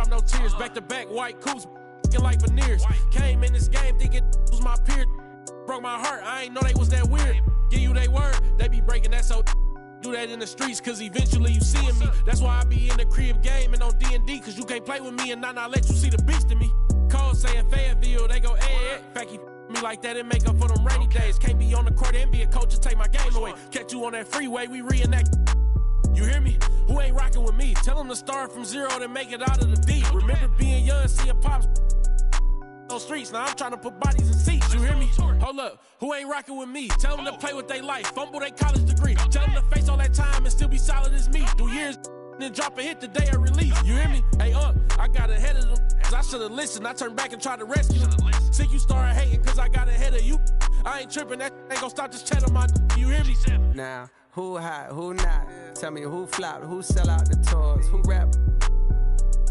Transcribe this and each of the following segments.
drop no tears. Back to back, white coops, like veneers. Came in this game thinking was my peer. Broke my heart, I ain't know they was that weird. Give you they word, they be breaking that so. Do that in the streets, cause eventually you seeing me. That's why I be in the crib game and on D&D, cause you can't play with me and not let you see the beast in me. Cole saying Fayetteville, they go, fact he me like that and make up for them rainy days. Can't be on the court and be a coach and take my game away. Catch you on that freeway, we reenact. You hear me? Who ain't rocking with me? Tell them to start from zero to make it out of the deep. Remember being young, seeing pops on streets. Now I'm trying to put bodies in seats. You hear me? Hold up. Who ain't rocking with me? Tell them to play with their life. Fumble their college degree. Tell them to face all that time and still be solid as me. Do years then drop a hit the day of release. You hear me? Hey, I got ahead of them. I should've listened. I turned back and tried to rescue them. Sick you started hating cause I got ahead of you. I ain't tripping. That ain't gonna stop this chat on my. You hear me? Now, who hot, who not? Tell me who flop, who sell out the tours, who rap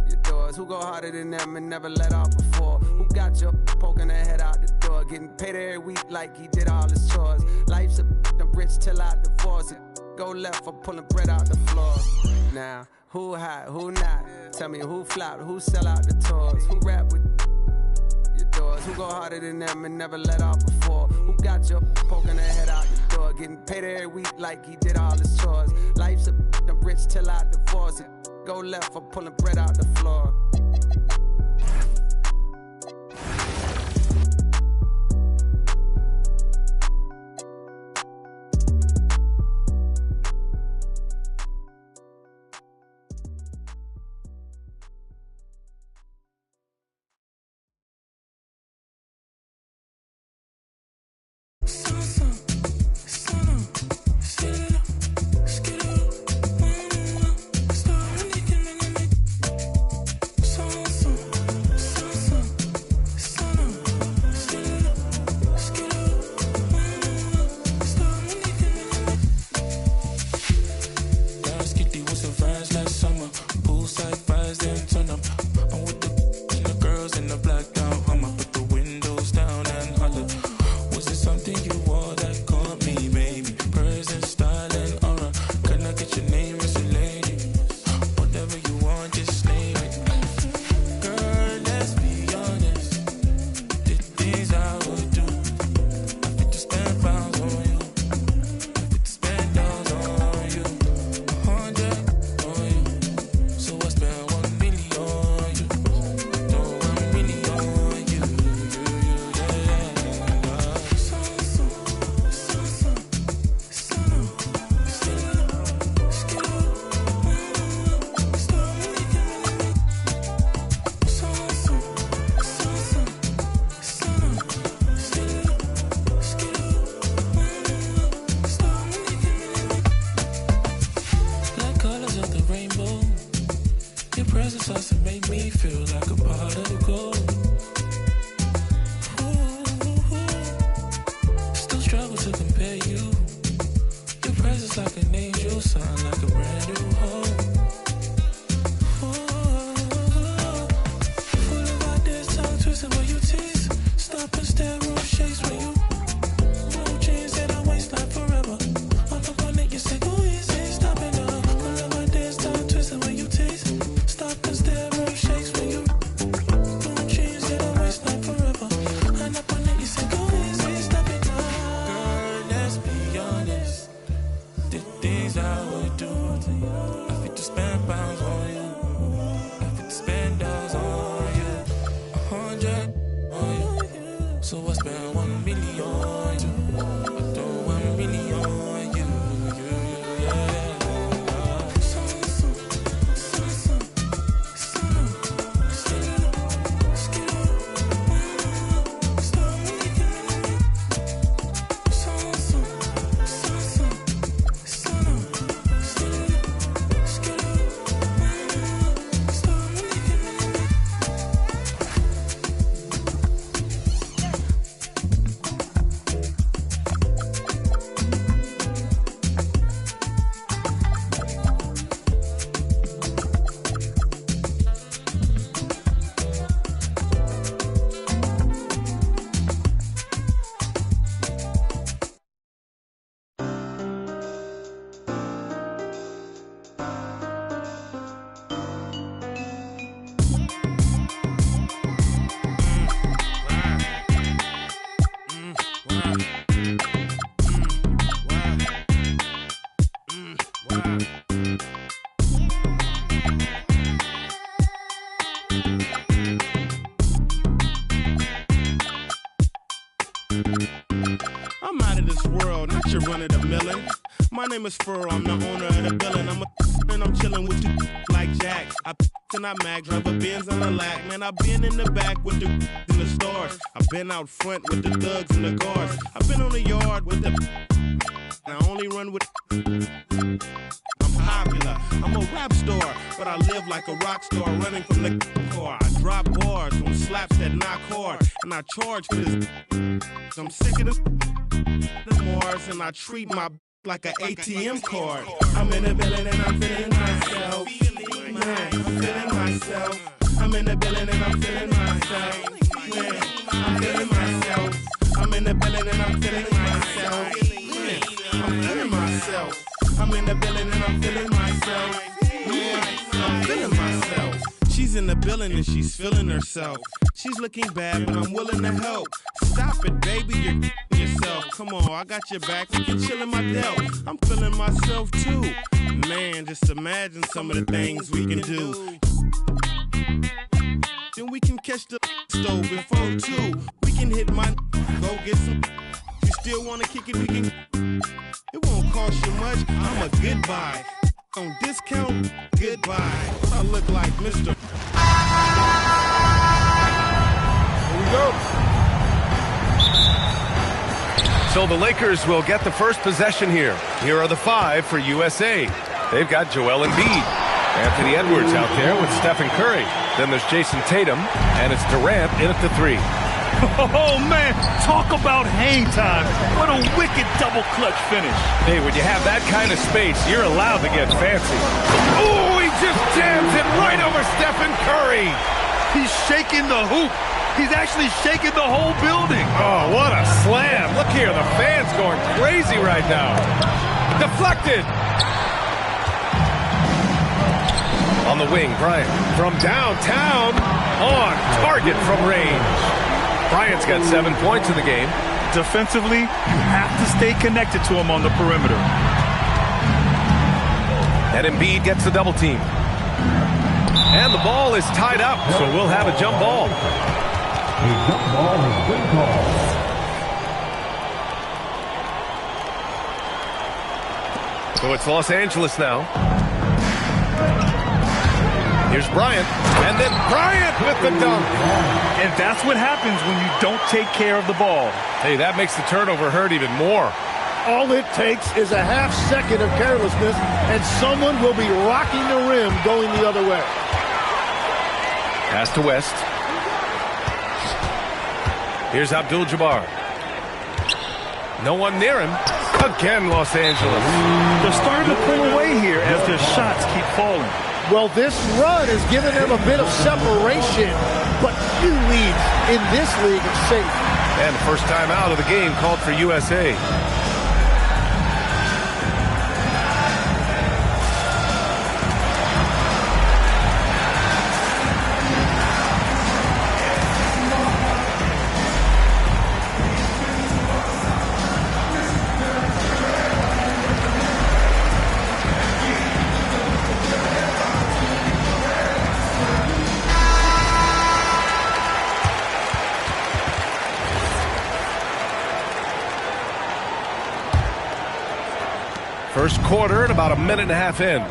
your doors, who go harder than them and never let off before, who got your poking their head out the door, getting paid every week like he did all his chores. Life's a rich till I divorce it. Go left for pulling bread out the floor. Now, who hot, who not? Tell me who flop, who sell out the tours, who rap with your doors, who go harder than them and never let off before, who got your poking their head out the door, getting paid every week like he did all his chores. Life's a rich till I divorce it. Go left for pulling bread out the floor. I'm out of this world, not your run of the millin'. My name is Furrow, I'm the owner of the billin'. And I'm chillin' with you like Jack. I and I mag, drive a Benz on a lack. Man, I been in the back with the in the stars. I been out front with the thugs and the guards. I been on the yard with the I only run with I'm popular, I'm a rap star, but I live like a rock star running from the car. I drop bars on slaps that knock hard, and I charge for this. I'm sick of the Mars, and I treat my like an ATM card. I'm in the building and I'm feeling myself. Man, I'm feeling myself. I'm in the building and I'm feeling myself. Man, I'm feeling myself. I'm in the building and I'm feeling myself. Man, I'm feeling myself. I'm in the building and I'm feeling myself. Yeah, I'm feeling myself. She's in the building and she's feeling herself. She's looking bad, but I'm willing to help. Stop it, baby, you're yourself. Come on, I got your back. We can chill in my delt. I'm feeling myself too. Man, just imagine some of the things we can do. Then we can catch the stove before 2. We can hit my go get some. You still wanna kick it? We can. It won't cost you much. I'm a good buy. On discount, goodbye. I look like Mr. Here we go. So the Lakers will get the first possession here. Here are the 5 for USA. They've got Joel Embiid, Anthony Edwards out there with Stephen Curry. Then there's Jason Tatum, and it's Durant in at the 3. Oh, man, talk about hang time. What a wicked double clutch finish. Hey, when you have that kind of space, you're allowed to get fancy. Oh, he just jams it right over Stephen Curry. He's shaking the hoop. He's actually shaking the whole building. Oh, what a slam. Look here, the fans going crazy right now. Deflected. On the wing, Bryant from downtown, on target from range. Bryant's got 7 points in the game. Defensively, you have to stay connected to him on the perimeter. And Embiid gets the double team. And the ball is tied up, so we'll have a jump ball. A jump ball has been called. So it's Los Angeles now. Here's Bryant, and then Bryant with the dunk. And that's what happens when you don't take care of the ball. Hey, that makes the turnover hurt even more. All it takes is a half second of carelessness, and someone will be rocking the rim going the other way. Pass to West. Here's Abdul-Jabbar. No one near him. Again, Los Angeles. They're starting to pull away here as their shots keep falling. Well, this run has given them a bit of separation, but few leads in this league are safe. And the first time out of the game called for USA. First quarter and about a minute and a half in.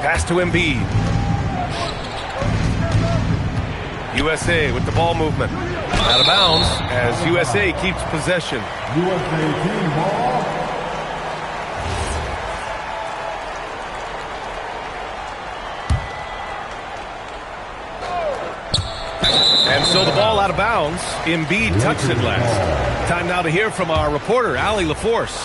Pass to Embiid. USA with the ball movement. Out of bounds as USA keeps possession. USA team ball. And so the ball out of bounds. Embiid touched it last. Time now to hear from our reporter, Allie LaForce.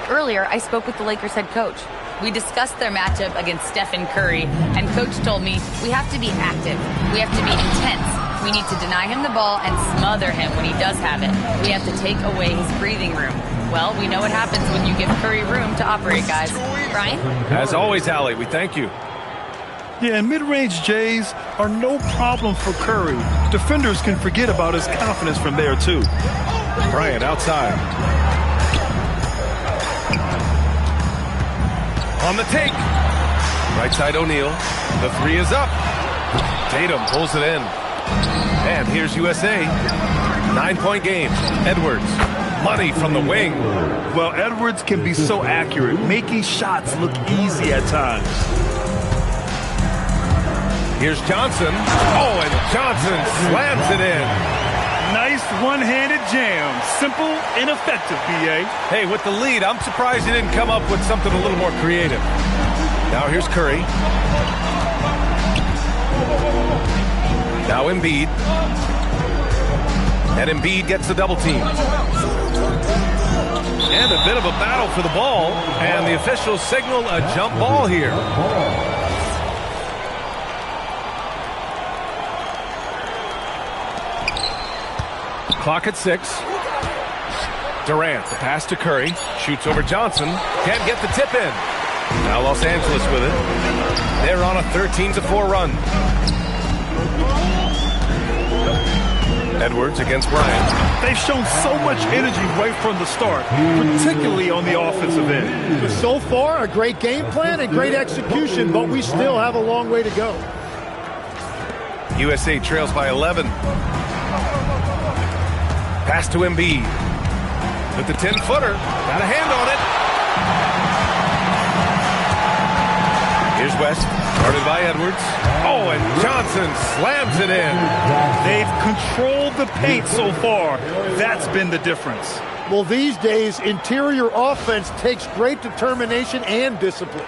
Earlier, I spoke with the Lakers head coach. We discussed their matchup against Stephen Curry, and coach told me we have to be active. We have to be intense. We need to deny him the ball and smother him when he does have it. We have to take away his breathing room. Well, we know what happens when you give Curry room to operate, guys. Brian? As always, Allie, we thank you. Yeah, and mid-range Jays are no problem for Curry. Defenders can forget about his confidence from there, too. Bryant outside. On the take. Right side O'Neal. The three is up. Tatum pulls it in. And here's USA. 9-point game. Edwards. Money from the wing. Well, Edwards can be so accurate, making shots look easy at times. Here's Johnson. Oh, and Johnson slams it in. Nice one-handed jam. Simple and effective, B.A. Hey, with the lead, I'm surprised he didn't come up with something a little more creative. Now here's Curry. Now Embiid. And Embiid gets the double team. And a bit of a battle for the ball. And the officials signal a jump ball here. Clock at 6. Durant, the pass to Curry. Shoots over Johnson. Can't get the tip in. Now Los Angeles with it. They're on a 13-4 run. Edwards against Bryant. They've shown so much energy right from the start, particularly on the offensive end. So far, a great game plan and great execution, but we still have a long way to go. USA trails by 11. Pass to Embiid. With the 10-footer. Got a hand on it. Here's West. Guarded by Edwards. Oh, and Johnson slams it in. They've controlled the paint so far. That's been the difference. Well, these days, interior offense takes great determination and discipline.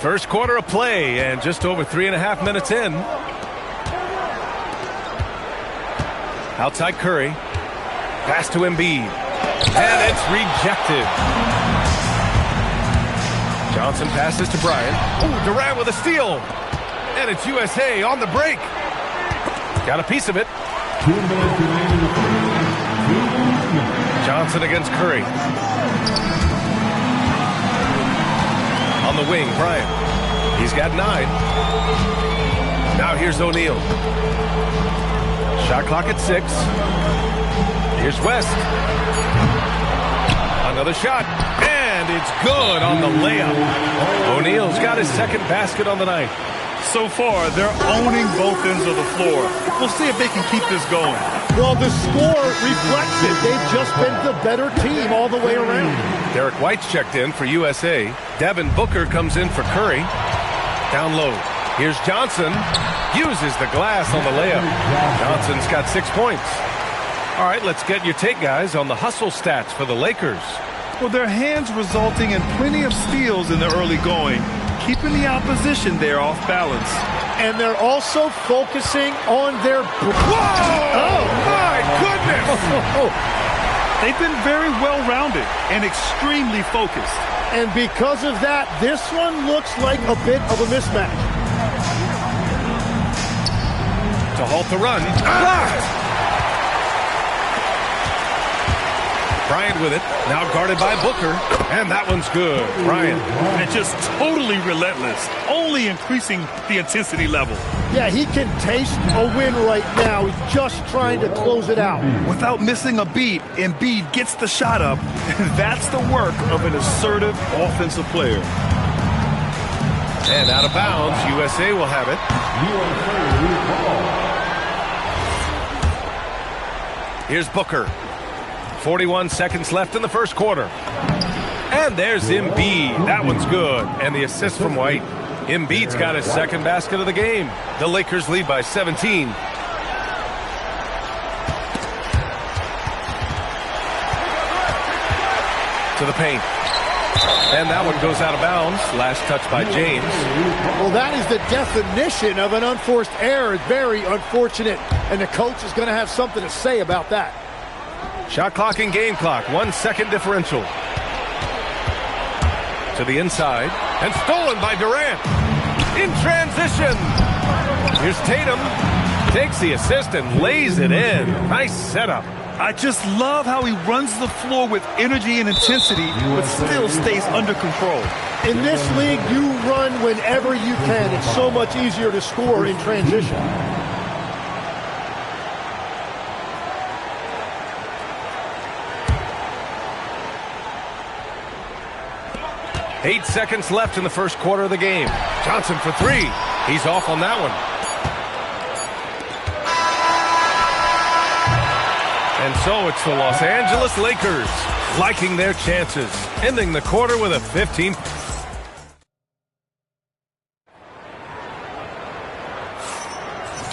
First quarter of play, and just over 3.5 minutes in. Outside Curry. Pass to Embiid. And it's rejected. Johnson passes to Bryant. Ooh, Durant with a steal. And it's USA on the break. Got a piece of it. 2 minutes remaining. Johnson against Curry. On the wing, Bryant. He's got 9. Now here's O'Neal. Shot clock at 6. Here's West. Another shot. And it's good on the layup. O'Neal's got his second basket on the night. So far, they're owning both ends of the floor. We'll see if they can keep this going. Well, the score reflects it. They've just been the better team all the way around. Derek White's checked in for USA. Devin Booker comes in for Curry. Down low. Here's Johnson. Uses the glass on the layup. Johnson's got 6 points. All right, let's get your take, guys, on the hustle stats for the Lakers. Well, their hands resulting in plenty of steals in the early going, keeping the opposition there off balance. And they're also focusing on their... Whoa! Oh, my goodness! They've been very well-rounded and extremely focused. And because of that, this one looks like a bit of a mismatch. To halt the run. Blocked! Bryant with it, now guarded by Booker, and that one's good. Bryant. And just totally relentless, only increasing the intensity level. Yeah, he can taste a win right now. He's just trying to close it out. Without missing a beat, Embiid gets the shot up, and that's the work of an assertive offensive player. And out of bounds, USA will have it. Here's Booker. 41 seconds left in the first quarter. And there's Embiid. That one's good. And the assist from White. Embiid's got his second basket of the game. The Lakers lead by 17. To the paint. And that one goes out of bounds. Last touch by James. Well, that is the definition of an unforced error. Very unfortunate. And the coach is going to have something to say about that. Shot clock and game clock. 1 second differential. To the inside. And stolen by Durant. In transition. Here's Tatum. Takes the assist and lays it in. Nice setup. I just love how he runs the floor with energy and intensity, but still stays under control. In this league, you run whenever you can. It's so much easier to score in transition. 8 seconds left in the first quarter of the game. Johnson for three. He's off on that one. And so it's the Los Angeles Lakers liking their chances, ending the quarter with a 15.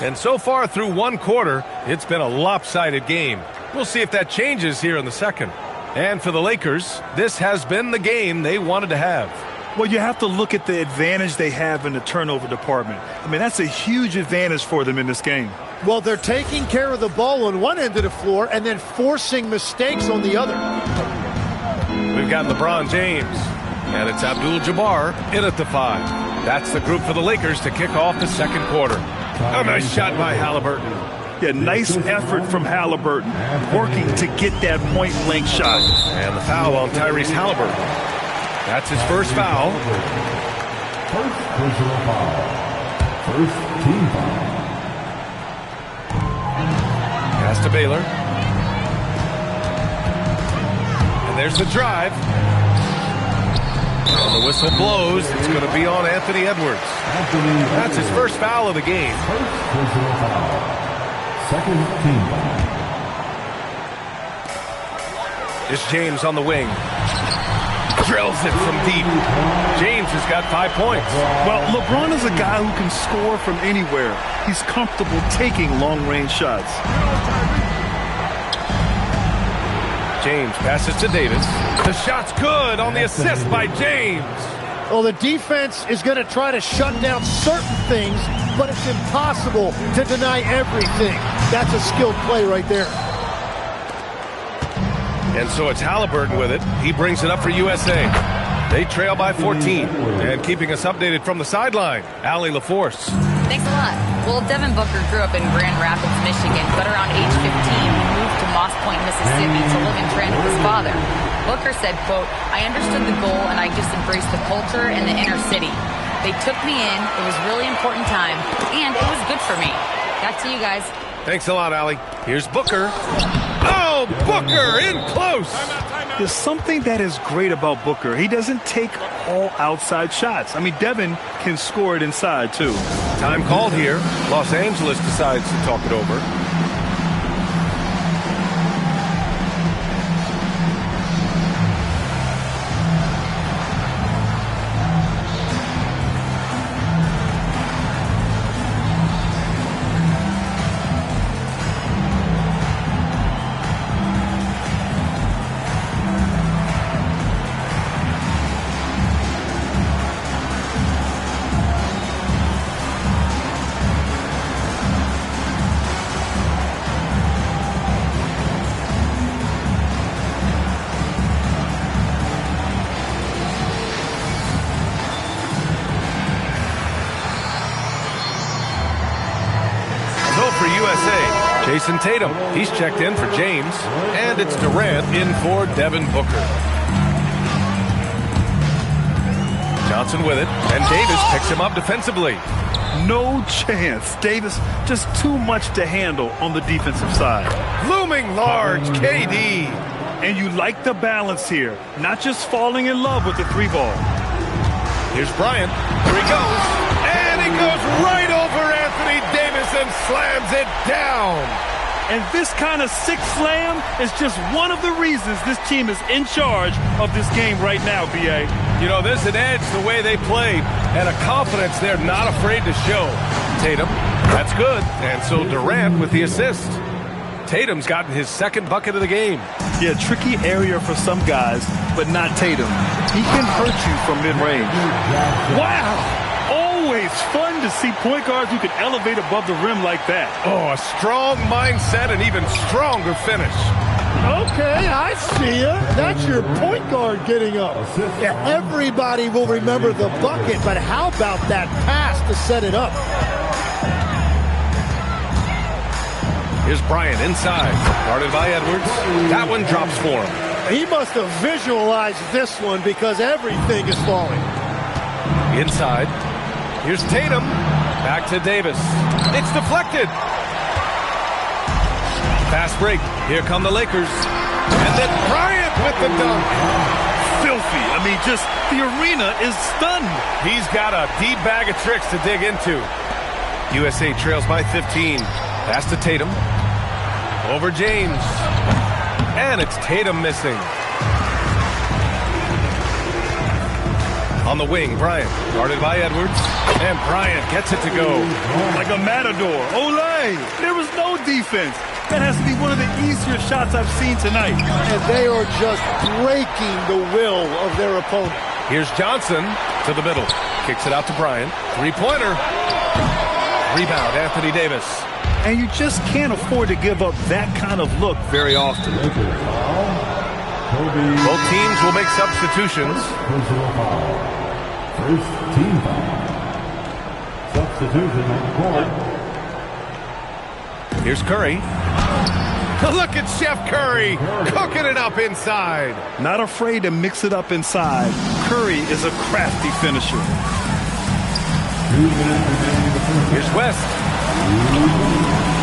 And so far through one quarter, it's been a lopsided game. We'll see if that changes here in the second. And for the Lakers, this has been the game they wanted to have. Well, you have to look at the advantage they have in the turnover department. I mean, that's a huge advantage for them in this game. Well, they're taking care of the ball on one end of the floor and then forcing mistakes on the other. We've got LeBron James, and it's Abdul-Jabbar in at the 5. That's the group for the Lakers to kick off the second quarter. A nice shot by Halliburton. Yeah, nice effort from Halliburton, working to get that point-blank shot. And the foul on Tyrese Halliburton. That's his first foul. First personal foul. First team foul. Pass to Baylor. And there's the drive. And the whistle blows. It's going to be on Anthony Edwards. That's his first foul of the game. First personal foul. Second team foul. It's James on the wing. Drills it from deep. James has got 5 points. Well, LeBron is a guy who can score from anywhere. He's comfortable taking long-range shots. James passes to Davis. The shot's good on the assist by James. Well, the defense is going to try to shut down certain things, but it's impossible to deny everything. That's a skilled play right there. And so it's Halliburton with it. He brings it up for USA. They trail by 14. And keeping us updated from the sideline, Allie LaForce. Thanks a lot. Well, Devin Booker grew up in Grand Rapids, Michigan, but around age 15, he moved to Moss Point, Mississippi to live in Trent with his father. Booker said, quote, "I understood the goal and I just embraced the culture and the inner city. They took me in. It was a really important time, and it was good for me." Back to you guys. Thanks a lot, Allie. Here's Booker. Oh, Booker in close. There's something that is great about Booker. He doesn't take all outside shots. I mean, Devin can score it inside, too. Time called here. Los Angeles decides to talk it over. Jason Tatum, he's checked in for James, and it's Durant in for Devin Booker. Johnson with it, and Davis picks him up defensively. No chance. Davis just too much to handle on the defensive side. Looming large, KD. And you like the balance here, not just falling in love with the 3-ball. Here's Bryant. Here he goes. And he goes right over Anthony Davis and slams it down. And this kind of sick slam is just one of the reasons this team is in charge of this game right now, B.A. You know, there's an edge the way they play and a confidence they're not afraid to show. Tatum, that's good. And so Durant with the assist. Tatum's gotten his second bucket of the game. Yeah, tricky area for some guys, but not Tatum. He can hurt you from mid-range. Wow! Always fun to see point guards who can elevate above the rim like that. Oh, a strong mindset and even stronger finish. Okay, I see you. That's your point guard getting up. Yeah, everybody will remember the bucket, but how about that pass to set it up? Here's Bryant inside. Guarded by Edwards. That one drops for him. He must have visualized this one because everything is falling. Inside. Here's Tatum. Back to Davis. It's deflected. Fast break. Here come the Lakers. And then Bryant with the dunk. Filthy. I mean, just the arena is stunned. He's got a deep bag of tricks to dig into. USA trails by 15. Pass to Tatum. Over James. And it's Tatum missing. On the wing, Bryant. Guarded by Edwards. And Bryant gets it to go. Like a matador. Olay! There was no defense. That has to be one of the easier shots I've seen tonight. And they are just breaking the will of their opponent. Here's Johnson to the middle. Kicks it out to Bryant. Three-pointer. Rebound, Anthony Davis. And you just can't afford to give up that kind of look very often. Both teams will make substitutions. First team foul. Substitution on the court. Here's Curry. Look at Chef Curry cooking it up inside. Not afraid to mix it up inside. Curry is a crafty finisher. Here's West.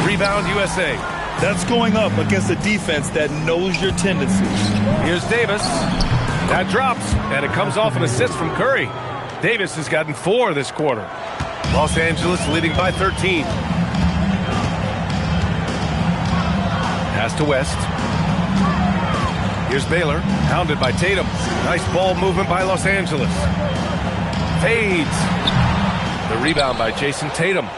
Rebound USA. That's going up against a defense that knows your tendencies. Here's Davis. That drops, and it comes off an assist from Curry. Davis has gotten 4 this quarter. Los Angeles leading by 13. Pass to West. Here's Baylor, hounded by Tatum. Nice ball movement by Los Angeles. Fades. The rebound by Jason Tatum.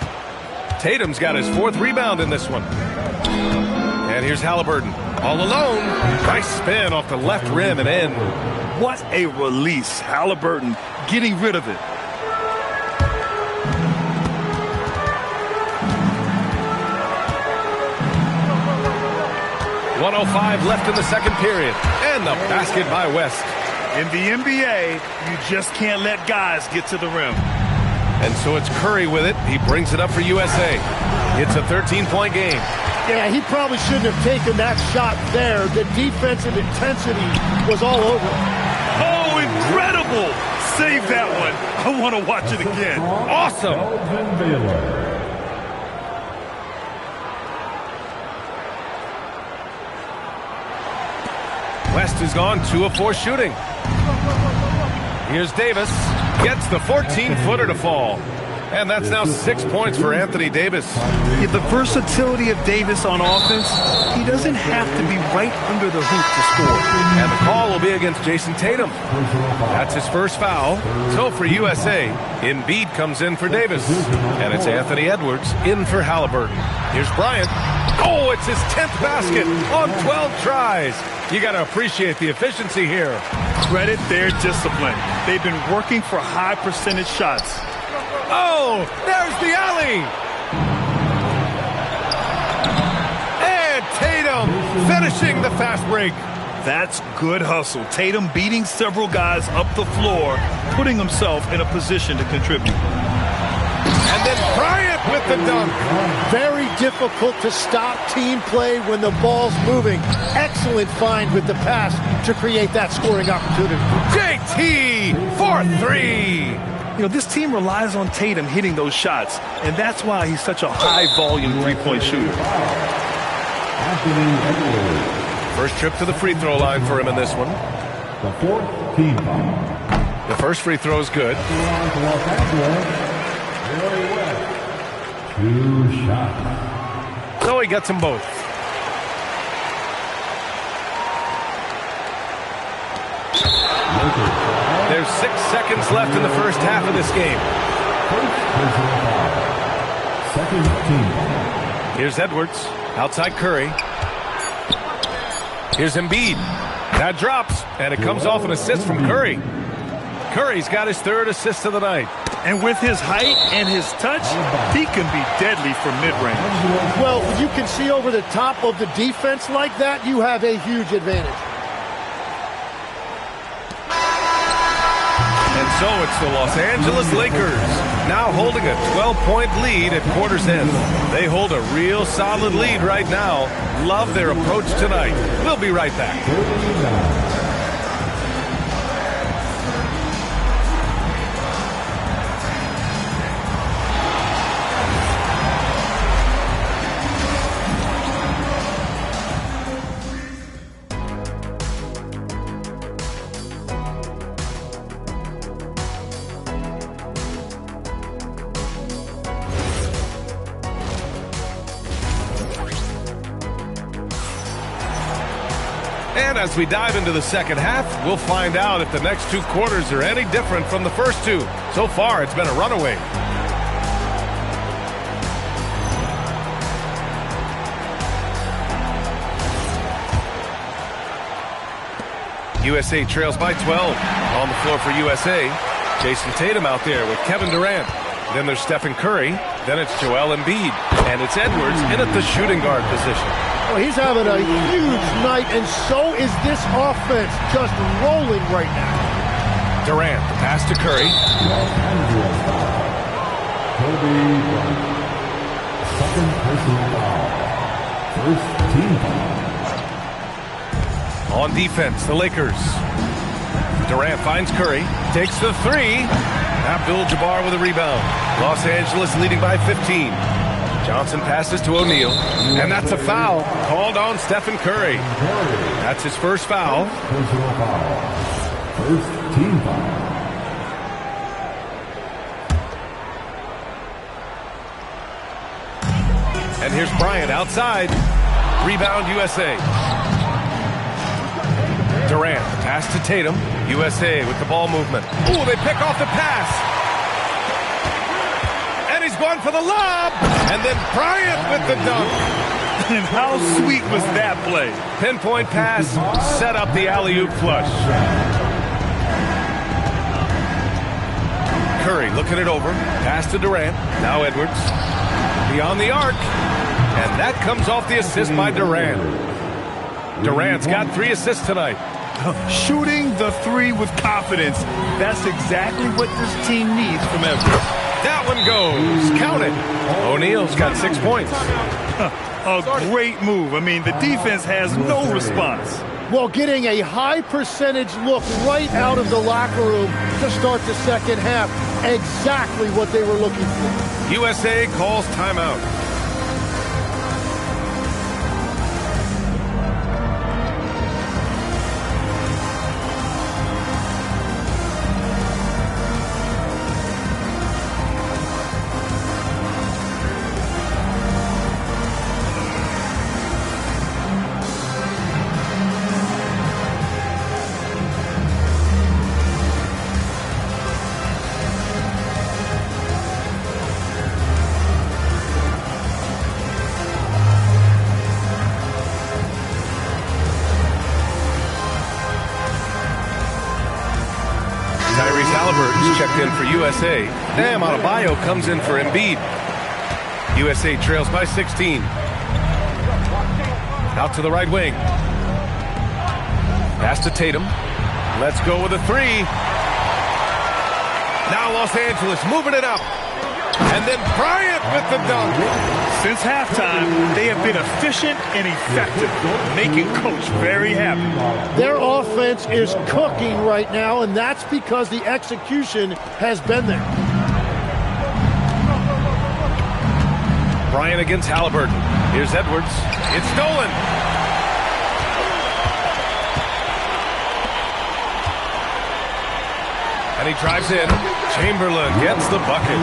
Tatum's got his 4th rebound in this one. And here's Halliburton, all alone. Nice spin off the left rim and in. What a release. Halliburton getting rid of it. .105 left in the second period. And the basket by West. In the NBA, you just can't let guys get to the rim. And so it's Curry with it. He brings it up for USA. It's a 13-point game. Yeah, he probably shouldn't have taken that shot there. The defensive intensity was all over. Oh, incredible! Save that one. I want to watch it again. Awesome! West has gone 2 of 4 shooting. Here's Davis. Gets the 14-footer to fall. And that's now 6 points for Anthony Davis. Yeah, the versatility of Davis on offense, he doesn't have to be right under the hoop to score. And the call will be against Jason Tatum. That's his first foul. So for USA, Embiid comes in for Davis. And it's Anthony Edwards in for Halliburton. Here's Bryant. Oh, it's his 10th basket on 12 tries. You got to appreciate the efficiency here. Credit their discipline. They've been working for high percentage shots. Oh, there's the alley. And Tatum finishing the fast break. That's good hustle. Tatum beating several guys up the floor, putting himself in a position to contribute. And then Bryant with the dunk. Very difficult to stop team play when the ball's moving. Excellent find with the pass to create that scoring opportunity. JT for 3. You know, this team relies on Tatum hitting those shots, and that's why he's such a high-volume three-point shooter. First trip to the free throw line for him in this one. The 4th team foul. The first free throw is good. 2 shots. So he gets them both. There's 6 seconds left in the first half of this game. Second team. Here's Edwards. Outside Curry. Here's Embiid. That drops, and it comes off an assist from Curry. Curry's got his 3rd assist of the night. And with his height and his touch, he can be deadly from mid-range. Well, when you can see over the top of the defense like that, you have a huge advantage. And And so it's the Los Angeles Lakers, now holding a 12-point lead at quarter's end. They hold a real solid lead right now. Love their approach tonight. We'll be right back. And as we dive into the second half, we'll find out if the next two quarters are any different from the first two. So far, it's been a runaway. USA trails by 12. On the floor for USA, Jason Tatum out there with Kevin Durant. Then there's Stephen Curry. Then it's Joel Embiid. And it's Edwards in at the shooting guard position. Well, he's having a huge night, and so is this offense, just rolling right now. Durant, the pass to Curry. Second personal foul. First team foul. On defense, the Lakers. Durant finds Curry, takes the three. Abdul-Jabbar with a rebound. Los Angeles leading by 15. Johnson passes to O'Neal, and that's a foul called on Stephen Curry. That's his first foul. Personal foul. First team foul. And here's Bryant outside. Rebound USA. Durant, pass to Tatum. USA with the ball movement. Ooh, they pick off the pass. And he's going for the lob. And then Bryant with the dunk. And how sweet was that play? Pinpoint pass, set up the alley-oop flush. Curry looking it over. Pass to Durant. Now Edwards. Beyond the arc. And that comes off the assist by Durant. Durant's got 3 assists tonight. Shooting the three with confidence. That's exactly what this team needs from Edwards. That one goes. Count it. O'Neal's got 6 points. A great move. I mean, the defense has no response. Well, getting a high percentage look right out of the locker room to start the second half. Exactly what they were looking for. USA calls timeout. Checked in for USA. Bam Adebayo comes in for Embiid. USA trails by 16. Out to the right wing. Pass to Tatum. Let's go with a three. Now Los Angeles moving it up. And then Bryant with the dunk. Since halftime, they have been efficient and effective, making Coach very happy. Their offense is cooking right now, and that's because the execution has been there. Bryant against Halliburton. Here's Edwards. It's stolen. And he drives in. Chamberlain gets the bucket.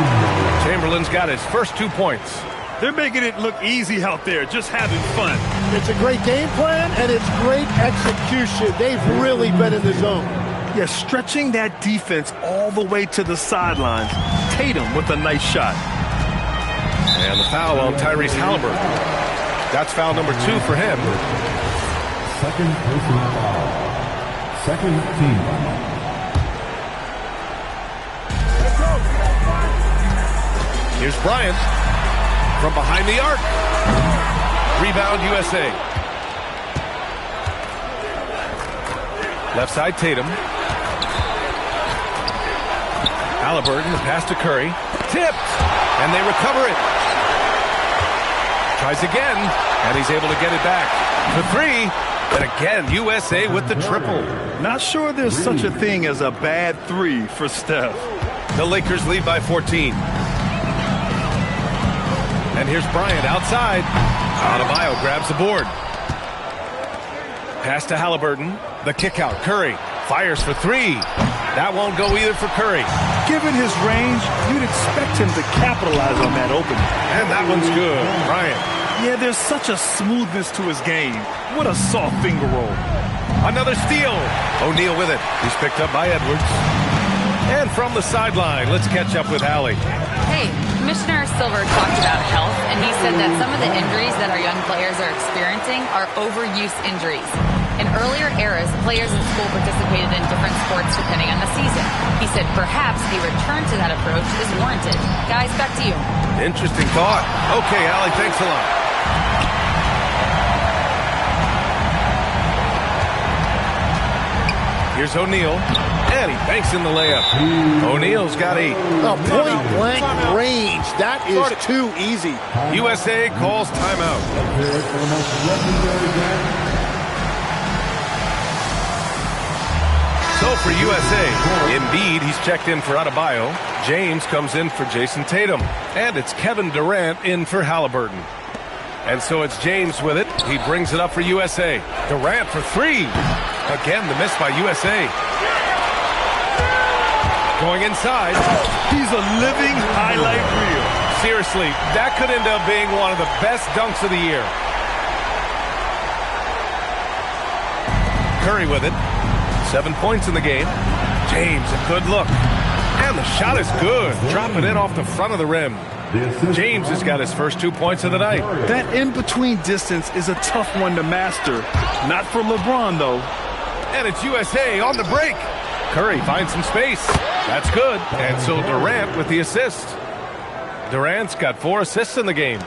Chamberlain's got his first 2 points. They're making it look easy out there, just having fun. It's a great game plan, and it's great execution. They've really been in the zone. Yeah, stretching that defense all the way to the sidelines. Tatum with a nice shot. And the foul on Tyrese Halliburton. That's foul number 2 for him. Second personal foul. Second team foul. Here's Bryant from behind the arc. Rebound USA. Left side Tatum. Halliburton, the pass to Curry. Tipped, and they recover it. Tries again, and he's able to get it back. For three, and again, USA with the triple. Not sure there's such a thing as a bad three for Steph. The Lakers lead by 14. And here's Bryant outside. Adebayo grabs the board. Pass to Halliburton. The kick out. Curry fires for three. That won't go either for Curry. Given his range, you'd expect him to capitalize on that opening. And that one's good. Bryant. Yeah, there's such a smoothness to his game. What a soft finger roll. Another steal. O'Neal with it. He's picked up by Edwards. And from the sideline, let's catch up with Allie. Hey, Commissioner Silver talked about health, and he said that some of the injuries that our young players are experiencing are overuse injuries. In earlier eras, players in school participated in different sports depending on the season. He said perhaps a return to that approach is warranted. Guys, back to you. Interesting thought. Okay, Allie, thanks a lot. Here's O'Neal, and he banks in the layup. O'Neal's got 8. Point-blank range. That is too easy. USA calls timeout. So for USA, Embiid, he's checked in for Adebayo. James comes in for Jason Tatum. And it's Kevin Durant in for Halliburton. And so it's James with it. He brings it up for USA. Durant for three. Again, the miss by USA. Going inside. He's a living highlight reel. Seriously, that could end up being one of the best dunks of the year. Curry with it. 7 points in the game. James, a good look. And the shot is good. Dropping it off the front of the rim. James has got his first 2 points of the night. That in-between distance is a tough one to master. Not for LeBron, though. And it's USA on the break. Curry finds some space. That's good. And so Durant with the assist. Durant's got 4 assists in the game.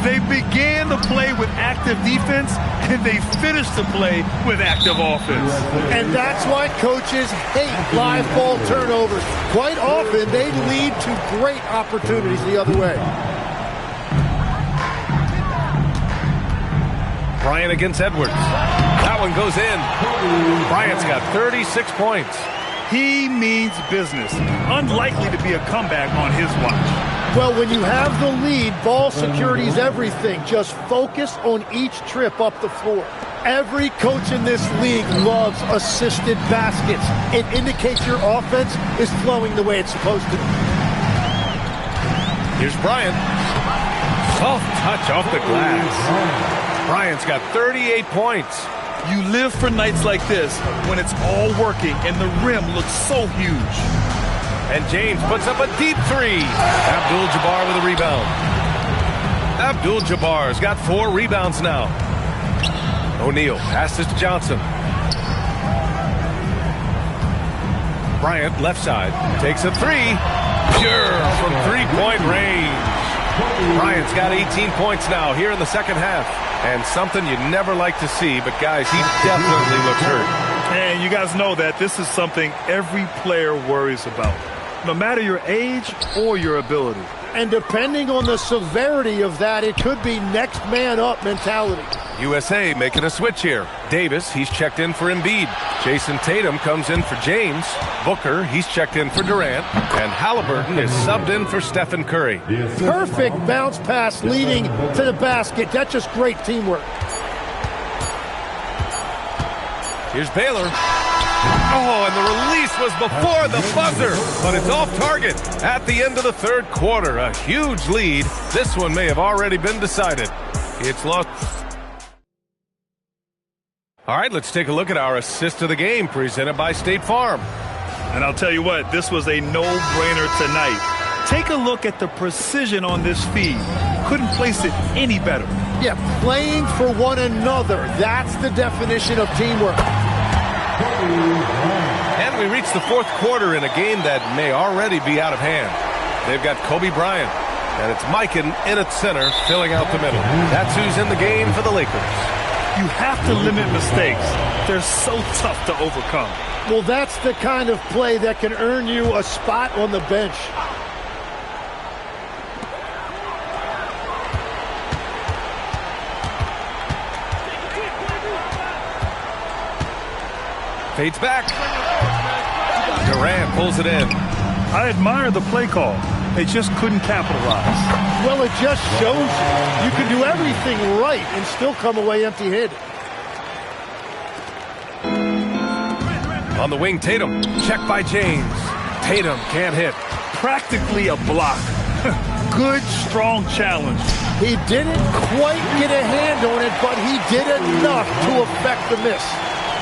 They began the play with active defense, and they finished the play with active offense. And that's why coaches hate live ball turnovers. Quite often, they lead to great opportunities the other way. Bryant against Edwards. That one goes in. Bryant's got 36 points. He means business. Unlikely to be a comeback on his watch. Well, when you have the lead, ball security is everything. Just focus on each trip up the floor. Every coach in this league loves assisted baskets. It indicates your offense is flowing the way it's supposed to. Here's Bryant. Soft touch off the glass. Bryant's got 38 points. You live for nights like this when it's all working and the rim looks so huge. And James puts up a deep three. Abdul-Jabbar with a rebound. Abdul-Jabbar's got 4 rebounds now. O'Neal passes to Johnson. Bryant, left side, takes a three. Pure from three-point range. Bryant's got 18 points now here in the second half. And something you never like to see, but guys, he definitely looks hurt. And you guys know that this is something every player worries about, no matter your age or your ability. And depending on the severity of that, it could be next man up mentality. USA making a switch here. Davis, he's checked in for Embiid. Jason Tatum comes in for James. Booker, he's checked in for Durant. And Halliburton is subbed in for Stephen Curry. Perfect bounce pass leading to the basket. That's just great teamwork. Here's Baylor. Oh, and the release was before the buzzer, but it's off target at the end of the third quarter. A huge lead. This one may have already been decided. It's lost. All right, let's take a look at our assist of the game presented by State Farm. And I'll tell you what, this was a no-brainer tonight. Take a look at the precision on this feed. Couldn't place it any better. Yeah, playing for one another. That's the definition of teamwork. And we reach the fourth quarter in a game that may already be out of hand. They've got Kobe Bryant, and it's Mikan in at center, filling out the middle. That's who's in the game for the Lakers. You have to limit mistakes. They're so tough to overcome. Well, that's the kind of play that can earn you a spot on the bench. Fades back. Durant pulls it in. I admire the play call. They just couldn't capitalize. Well, it just shows you can do everything right and still come away empty-handed. On the wing, Tatum. Check by James. Tatum can't hit. Practically a block. Good, strong challenge. He didn't quite get a hand on it, but he did enough to affect the miss.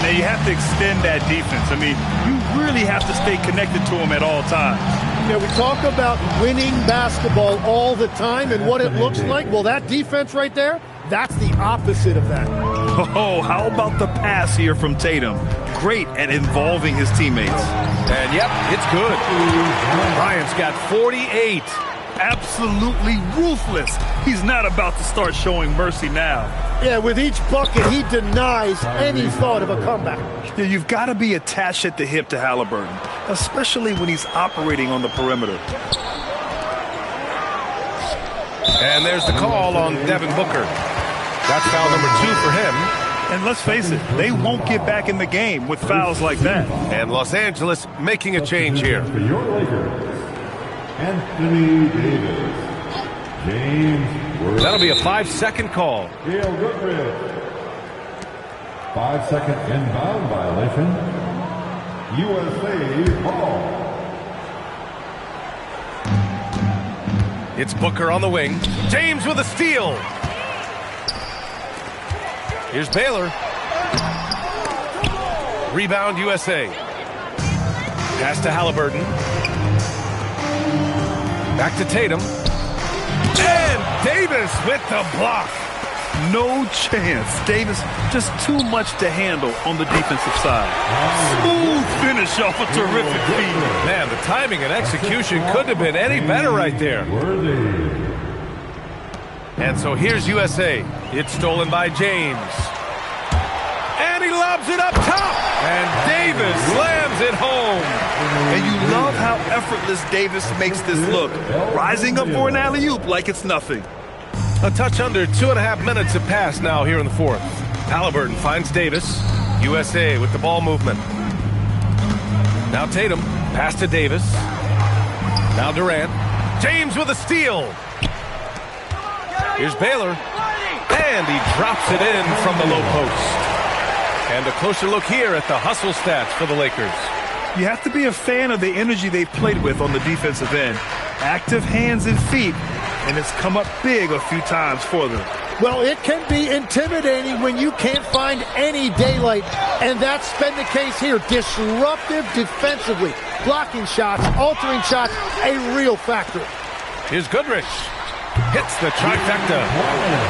Now, you have to extend that defense. I mean, you really have to stay connected to him at all times. Yeah, we talk about winning basketball all the time and what it looks like. Well, that defense right there, that's the opposite of that. Oh, how about the pass here from Tatum? Great at involving his teammates. And, yep, it's good. Bryant's got 48. Absolutely ruthless. He's not about to start showing mercy now. Yeah, with each bucket, he denies any thought of a comeback. Yeah, you've got to be attached at the hip to Halliburton, especially when he's operating on the perimeter. And there's the call on Devin Booker. That's foul number 2 for him. And let's face it, they won't get back in the game with fouls like that. And Los Angeles making a change here. For your Lakers, Anthony Davis, James Worthy. That'll be a 5-second call. Gail Goodrich. 5-second inbound violation. USA ball. It's Booker on the wing. James with a steal. Here's Baylor. Rebound USA. Pass to Halliburton. Back to Tatum. And Davis with the block. No chance. Davis just too much to handle on the defensive side. Smooth finish off a terrific feed. Man, the timing and execution couldn't have been any better right there. And so here's USA. It's stolen by James. And he lobs it up top. And Davis slams it home. And you love how effortless Davis makes this look. Rising up for an alley-oop like it's nothing. A touch under 2.5 minutes have passed now here in the fourth. Halliburton finds Davis. USA with the ball movement. Now Tatum. Pass to Davis. Now Durant. James with a steal. Here's Baylor. And he drops it in from the low post. And a closer look here at the hustle stats for the Lakers. You have to be a fan of the energy they've played with on the defensive end. Active hands and feet, and it's come up big a few times for them. Well, it can be intimidating when you can't find any daylight, and that's been the case here. Disruptive defensively, blocking shots, altering shots, a real factor. Here's Goodrich. Hits the trifecta.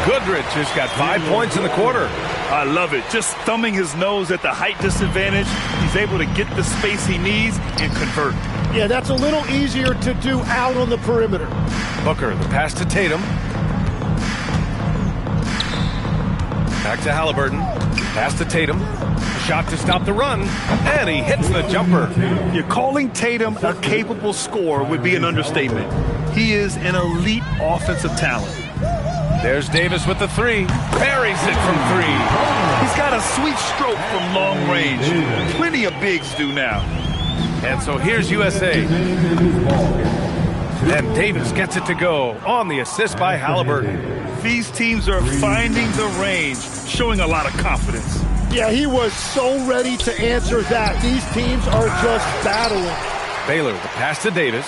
Goodrich has got 5 points in the quarter. I love it. Just thumbing his nose at the height disadvantage. He's able to get the space he needs and convert. Yeah, that's a little easier to do out on the perimeter. Booker, the pass to Tatum. Back to Halliburton. Pass to Tatum. A shot to stop the run. And he hits the jumper. You're calling Tatum a capable scorer would be an understatement. He is an elite offensive talent. There's Davis with the three. Buries it from 3. He's got a sweet stroke from long range. Plenty of bigs do now. And so here's USA. And Davis gets it to go on the assist by Halliburton. These teams are finding the range, showing a lot of confidence. Yeah, he was so ready to answer that. These teams are just battling. Baylor, the pass to Davis.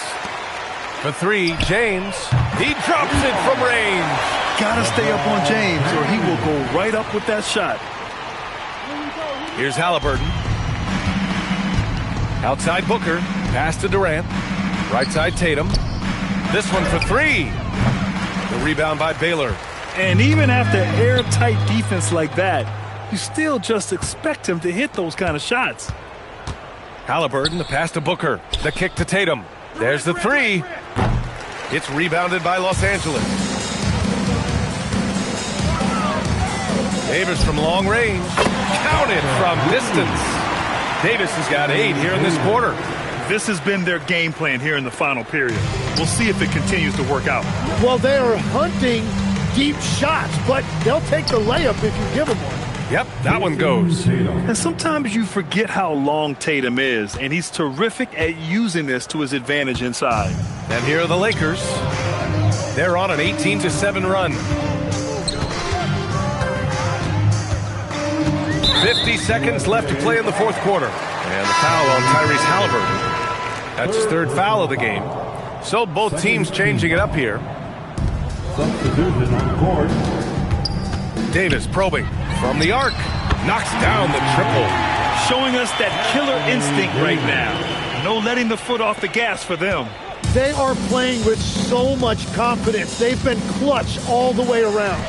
For 3, James. He drops it from range. Gotta stay up on James or he will go right up with that shot. Here's Halliburton. Outside Booker. Pass to Durant. Right side Tatum. This one for 3. The rebound by Baylor. And even after airtight defense like that, you still just expect him to hit those kind of shots. Halliburton, the pass to Booker. The kick to Tatum. There's the 3. It's rebounded by Los Angeles. Davis from long range. Counted from distance. Davis has got 8 here in this quarter. This has been their game plan here in the final period. We'll see if it continues to work out. Well, they are hunting deep shots, but they'll take the layup if you give them one. Yep, that one goes. And sometimes you forget how long Tatum is, and he's terrific at using this to his advantage inside. And here are the Lakers. They're on an 18-7 run. 50 seconds left to play in the fourth quarter. And the foul on Tyrese Halliburton. That's his 3rd foul of the game. So both teams changing it up here. Substitution on court. Davis probing from the arc. Knocks down the triple. Showing us that killer instinct right now. No letting the foot off the gas for them. They are playing with so much confidence. They've been clutch all the way around.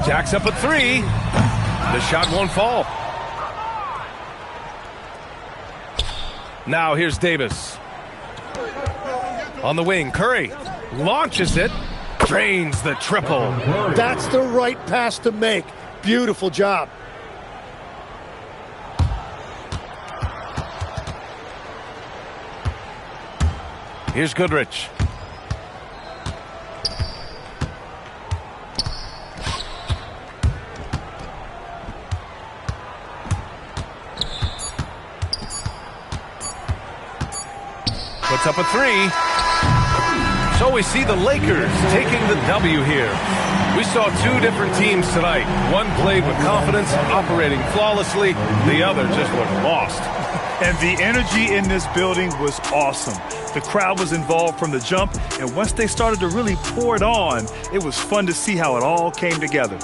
Jack's up at 3. The shot won't fall. Now here's Davis. On the wing, Curry launches it. Drains the triple. That's the right pass to make. Beautiful job. Here's Goodrich. Puts up a 3. So we see the Lakers taking the W here. We saw 2 different teams tonight. One played with confidence, operating flawlessly. The other just looked lost. And the energy in this building was awesome. The crowd was involved from the jump, and once they started to really pour it on, it was fun to see how it all came together.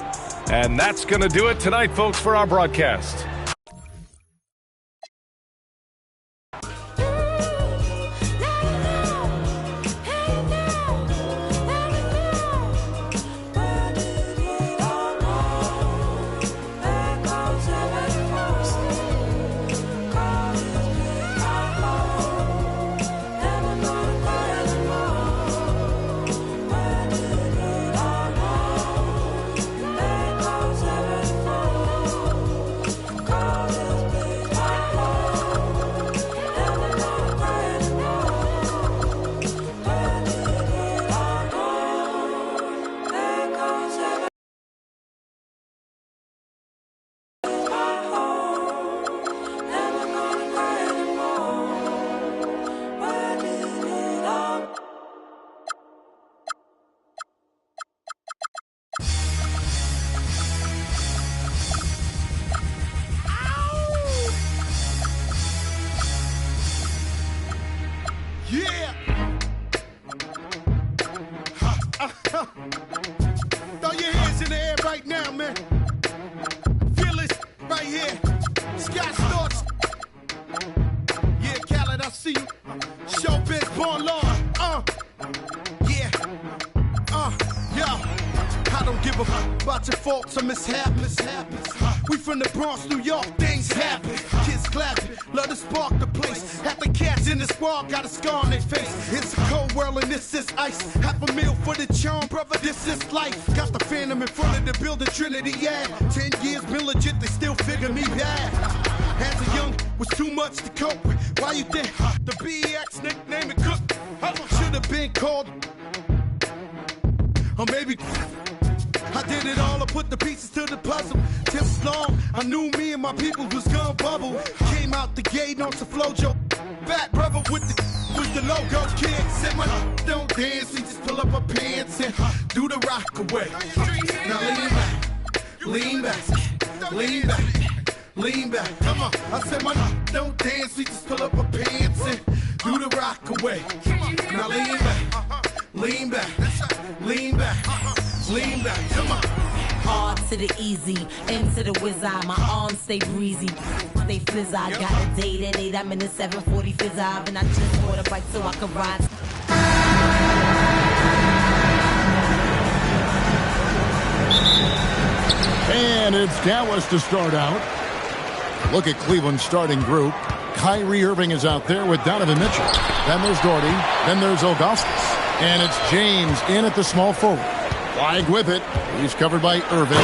And that's going to do it tonight, folks, for our broadcast. Yeah! Throw your hands in the air right now, man. Feel this right here. Scott Storch. Yeah, Khaled, I see you. Showbiz, born law. Yeah. Yo. I don't give a fuck about your faults or mishaps. We from the Bronx, New York, things happen. Kids clapping, love to spark the place. Half the cats in the squad got a scar on their face. It's a cold world and this is ice. $500,000 for the charm, brother, this is life. Got the Phantom in front of the building, Trinity, yeah. 10 years been legit, they still figure me bad. As a young, was too much to cope with. Why you think the BX nickname it Cook? Should have been called, or maybe I did it all, I put the pieces to the puzzle. Tips long, I knew me and my people was gonna bubble. Came out the gate on some flojo. Fat brother with the logo kid. Said my don't dance, we just pull up our pants and do the rock away. Now lean back, lean back, lean back. Come on, I said my don't dance, we just pull up our pants and do the rock away. Now lean back, lean back, lean back. Lean back, come on. Hard to the easy, into the wizard. My arms stay breezy, stay fizz. I got a date at 8, I'm in the 740 fizz. And I just bought a bike so I can ride. And it's Dallas to start out. Look at Cleveland's starting group. Kyrie Irving is out there with Donovan Mitchell. Then there's Doherty. Then there's Augustus. And it's James in at the small forward. Flag with it. He's covered by Irving.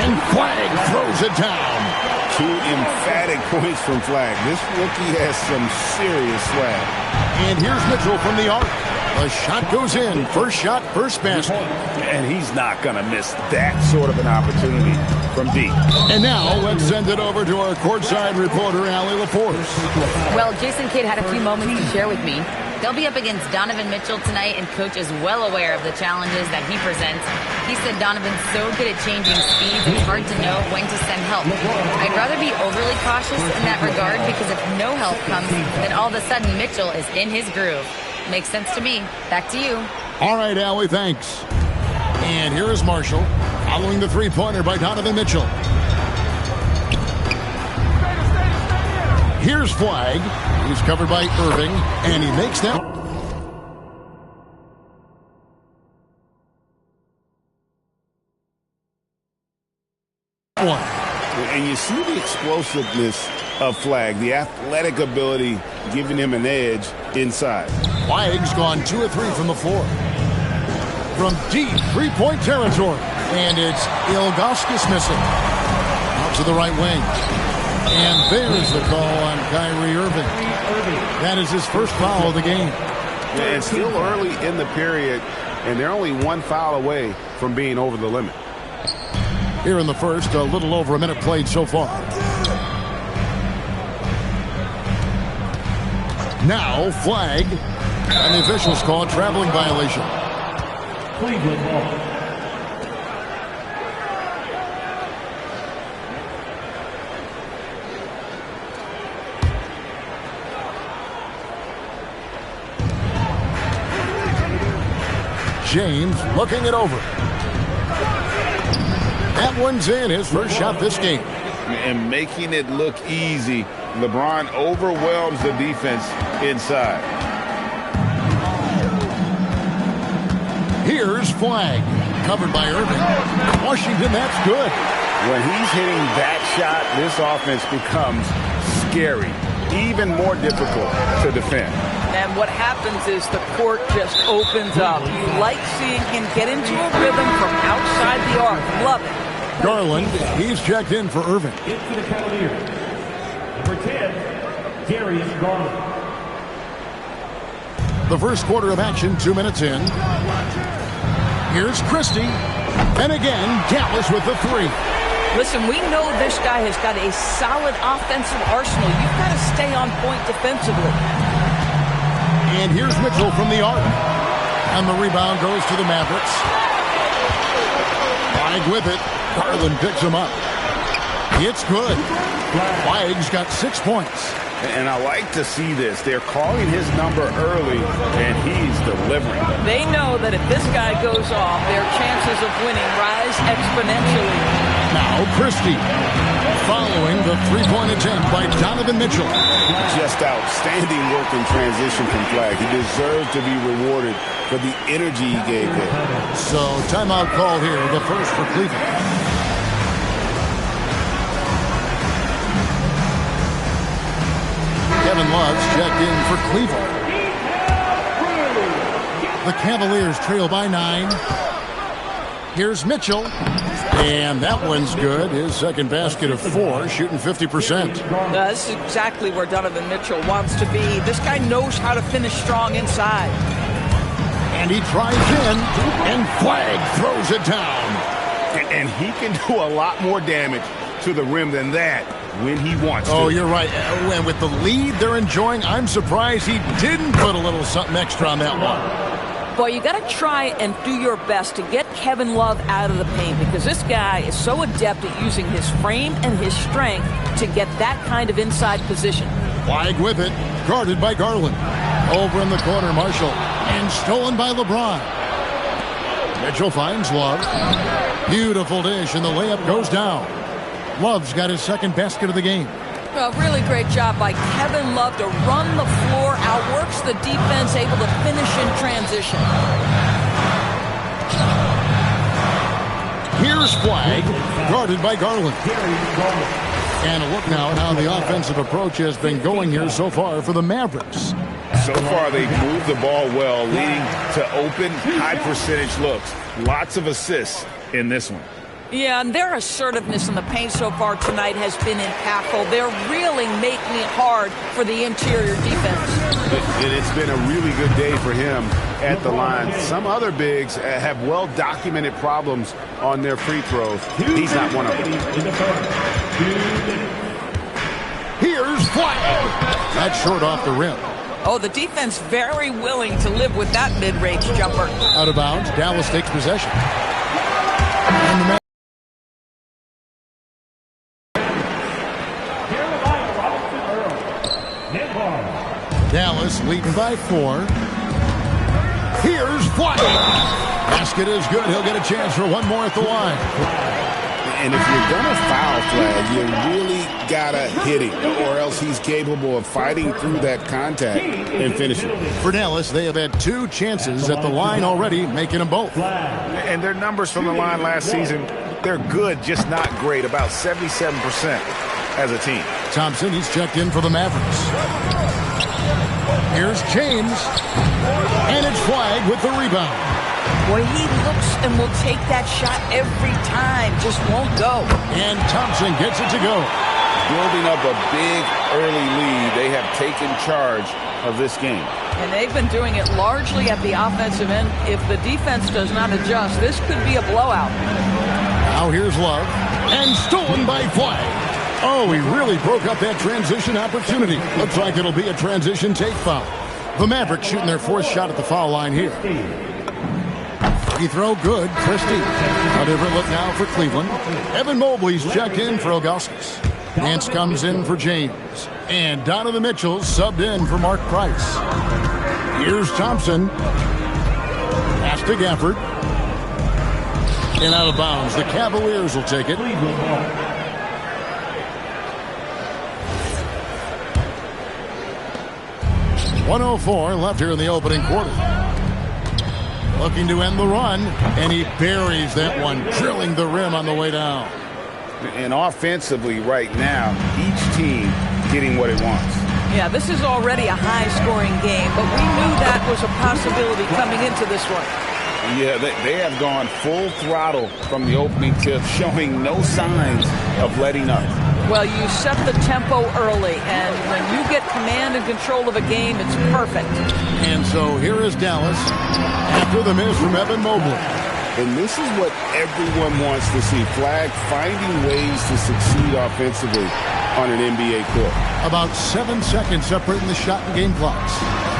And Flag throws it down. 2 emphatic points from Flag. This rookie has some serious swag. And here's Mitchell from the arc. The shot goes in. First shot, first basket. And he's not going to miss that sort of an opportunity from deep. And now let's send it over to our courtside reporter, Allie LaForce. Well, Jason Kidd had a few moments to share with me. They'll be up against Donovan Mitchell tonight, and Coach is well aware of the challenges that he presents. He said Donovan's so good at changing speeds, it's hard to know when to send help. I'd rather be overly cautious in that regard, because if no help comes, then all of a sudden Mitchell is in his groove. Makes sense to me. Back to you. All right, Allie, thanks. And here is Marshall, following the three-pointer by Donovan Mitchell. Here's Flag. He's covered by Irving, and he makes that. One. And you see the explosiveness of Flag, the athletic ability giving him an edge inside. Flag's gone 2 of 3 from the floor. From deep three-point territory. And it's Ilgauskas missing. Out to the right wing. And there's the call on Kyrie Irving. That is his first foul of the game. Yeah, it's still early in the period, and they're only 1 foul away from being over the limit. Here in the first, a little over a minute played so far. Now, Flag. And the officials call a traveling violation. Cleveland ball. James looking it over. That one's in, his first shot this game. And making it look easy, LeBron overwhelms the defense inside. Here's Flag, covered by Irving. Washington, that's good. When he's hitting that shot, this offense becomes scary, even more difficult to defend. And what happens is the court just opens up. You like seeing him get into a rhythm from outside the arc. Love it. Garland, he's checked in for Irving. Into the Cavaliers. Number 10, Darius Garland. The first quarter of action, 2 minutes in. Here's Christie. And again, Dallas with the three. Listen, we know this guy has got a solid offensive arsenal. You've got to stay on point defensively. And here's Mitchell from the arc. And the rebound goes to the Mavericks. Flag with it. Garland picks him up. It's good. Flag's got 6 points. And I like to see this. They're calling his number early, and he's delivering. They know that if this guy goes off, their chances of winning rise exponentially. Now Christie, following the three-point attempt by Donovan Mitchell. Just outstanding work in transition from Flag. He deserves to be rewarded for the energy he gave there. So timeout call here, the first for Cleveland. Kevin Love's checked in for Cleveland. The Cavaliers trail by 9. Here's Mitchell. And that one's good. His second basket of 4, shooting 50%. This is exactly where Donovan Mitchell wants to be. This guy knows how to finish strong inside. And he tries in, and Flag throws it down. And he can do a lot more damage to the rim than that when he wants to. Oh, you're right. And with the lead they're enjoying, I'm surprised he didn't put a little something extra on that one. Boy, you got to try and do your best to get Kevin Love out of the paint, because this guy is so adept at using his frame and his strength to get that kind of inside position. Flag with it, guarded by Garland. Over in the corner, Marshall. And stolen by LeBron. Mitchell finds Love. Beautiful dish, and the layup goes down. Love's got his second basket of the game. A really great job by Kevin Love to run the floor, outworks the defense, able to finish in transition. Here's Flag, guarded by Garland. And a look now at how the offensive approach has been going here so far for the Mavericks. So far, they've moved the ball well, leading to open, high-percentage looks. Lots of assists in this one. Yeah, and their assertiveness in the paint so far tonight has been impactful. They're really making it hard for the interior defense. It's been a really good day for him at the line. Some other bigs have well-documented problems on their free throws. He's not one of them. Here's Flag. That's short off the rim. Oh, the defense very willing to live with that mid-range jumper. Out of bounds, Dallas takes possession. And the Dallas leading by 4. Here's Flag. Basket is good. He'll get a chance for one more at the line. And if you're going to foul Flag, you really got to hit him, or else he's capable of fighting through that contact and finishing. For Dallas, they have had 2 chances at the line already, making them both. And their numbers from the line last season, they're good, just not great, about 77% as a team. Thompson, he's checked in for the Mavericks. Here's James, and it's Flag with the rebound. Boy, he looks and will take that shot every time, just won't go. And Thompson gets it to go. Building up a big early lead, they have taken charge of this game. And they've been doing it largely at the offensive end. If the defense does not adjust, this could be a blowout. Now here's Love, and stolen by Flag. Oh, he really broke up that transition opportunity. Looks like it'll be a transition take foul. The Mavericks shooting their 4th shot at the foul line here. Free throw good. Christie. A different look now for Cleveland. Evan Mobley's checked in for Ilgauskas. Nance comes in for James. And Donovan Mitchell subbed in for Mark Price. Here's Thompson. Pass to Gafford. And out of bounds. The Cavaliers will take it. 1:04 left here in the opening quarter. Looking to end the run, and he buries that one, drilling the rim on the way down. And offensively right now, each team getting what it wants. Yeah, this is already a high-scoring game, but we knew that was a possibility coming into this one. Yeah, they have gone full throttle from the opening tip, showing no signs of letting up. Well, you set the tempo early, and when you get command and control of a game, it's perfect. And so here is Dallas after the miss from Evan Mobley. And this is what everyone wants to see. Flag finding ways to succeed offensively on an NBA court. About 7 seconds separating the shot and game clocks.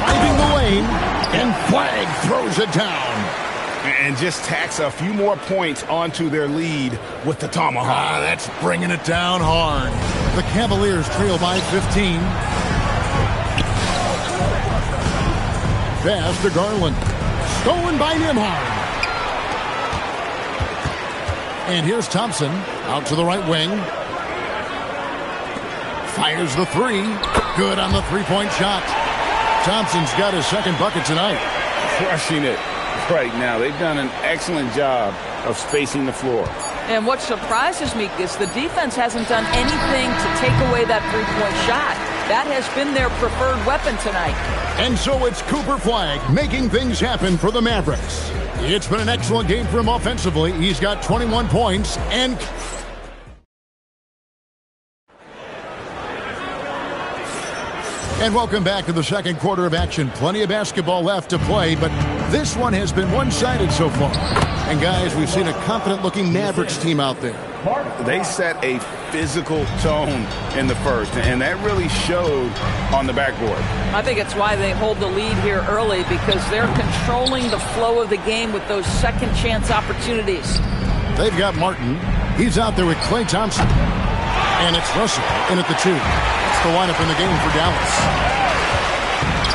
Finding the lane, and Flag throws it down. And just tacks a few more points onto their lead with the tomahawk. That's bringing it down hard. The Cavaliers trail by 15. Pass to Garland. Stolen by Nembhard. And here's Thompson out to the right wing. Fires the 3. Good on the 3-point shot. Thompson's got his 2nd bucket tonight. Crushing it right now. They've done an excellent job of spacing the floor. And what surprises me is the defense hasn't done anything to take away that 3-point shot. That has been their preferred weapon tonight. And so it's Cooper Flag making things happen for the Mavericks. It's been an excellent game for him offensively. He's got 21 points and... And welcome back to the 2nd quarter of action. Plenty of basketball left to play, but this one has been one-sided so far. And guys, we've seen a confident-looking Mavericks team out there. They set a physical tone in the first, and that really showed on the backboard. I think it's why they hold the lead here early, because they're controlling the flow of the game with those second-chance opportunities. They've got Martin. He's out there with Klay Thompson. And it's Russell in at the 2. That's the lineup in the game for Dallas.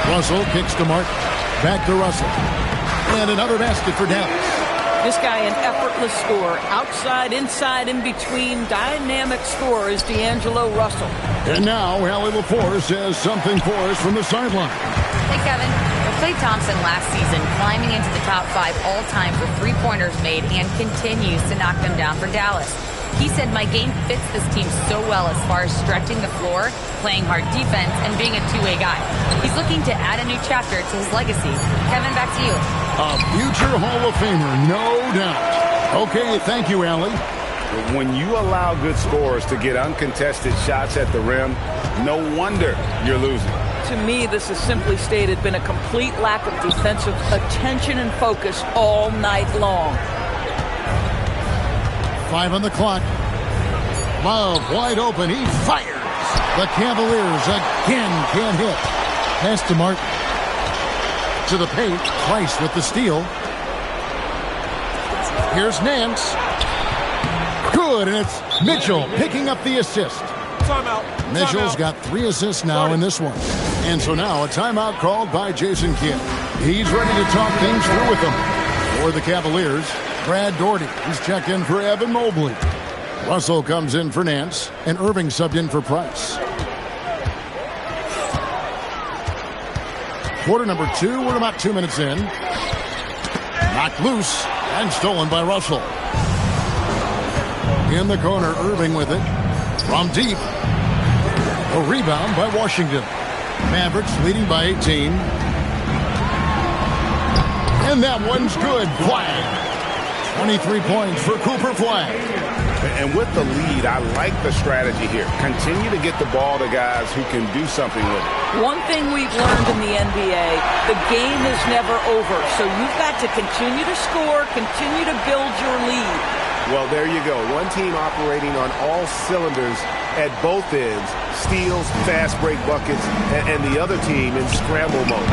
Russell kicks to Martin. Back to Russell. And another basket for Dallas. This guy, an effortless scorer. Outside, inside, in between. Dynamic scorer is D'Angelo Russell. And now, Allie LaForce says something for us from the sideline. Hey, Kevin. Klay Thompson last season climbing into the top 5 all-time for three-pointers made and continues to knock them down for Dallas. He said, my game fits this team so well as far as stretching the floor, playing hard defense, and being a two-way guy. He's looking to add a new chapter to his legacy. Kevin, back to you. A future Hall of Famer, no doubt. Okay, thank you, Allie. When you allow good scorers to get uncontested shots at the rim, no wonder you're losing. To me, this has simply stated been a complete lack of defensive attention and focus all night long. 5 on the clock. Love wide open. He fires. The Cavaliers again can't hit. Pass to Martin. To the paint. Price with the steal. Here's Nance. Good, and it's Mitchell picking up the assist. Timeout. Mitchell's got 3 assists now in this one. And so now a timeout called by Jason Kidd. He's ready to talk things through with them. For the Cavaliers, Brad Daugherty, who's checked in for Evan Mobley. Russell comes in for Nance, and Irving subbed in for Price. Quarter number 2, we're about 2 minutes in. Knocked loose and stolen by Russell. In the corner, Irving with it. From deep. A rebound by Washington. Mavericks leading by 18. And that one's good. Flag. 23 points for Cooper Flag. And with the lead, I like the strategy here. Continue to get the ball to guys who can do something with it. One thing we've learned in the NBA, the game is never over. So you've got to continue to score, continue to build your lead. Well, there you go. One team operating on all cylinders at both ends. Steals, fast break buckets, and the other team in scramble mode.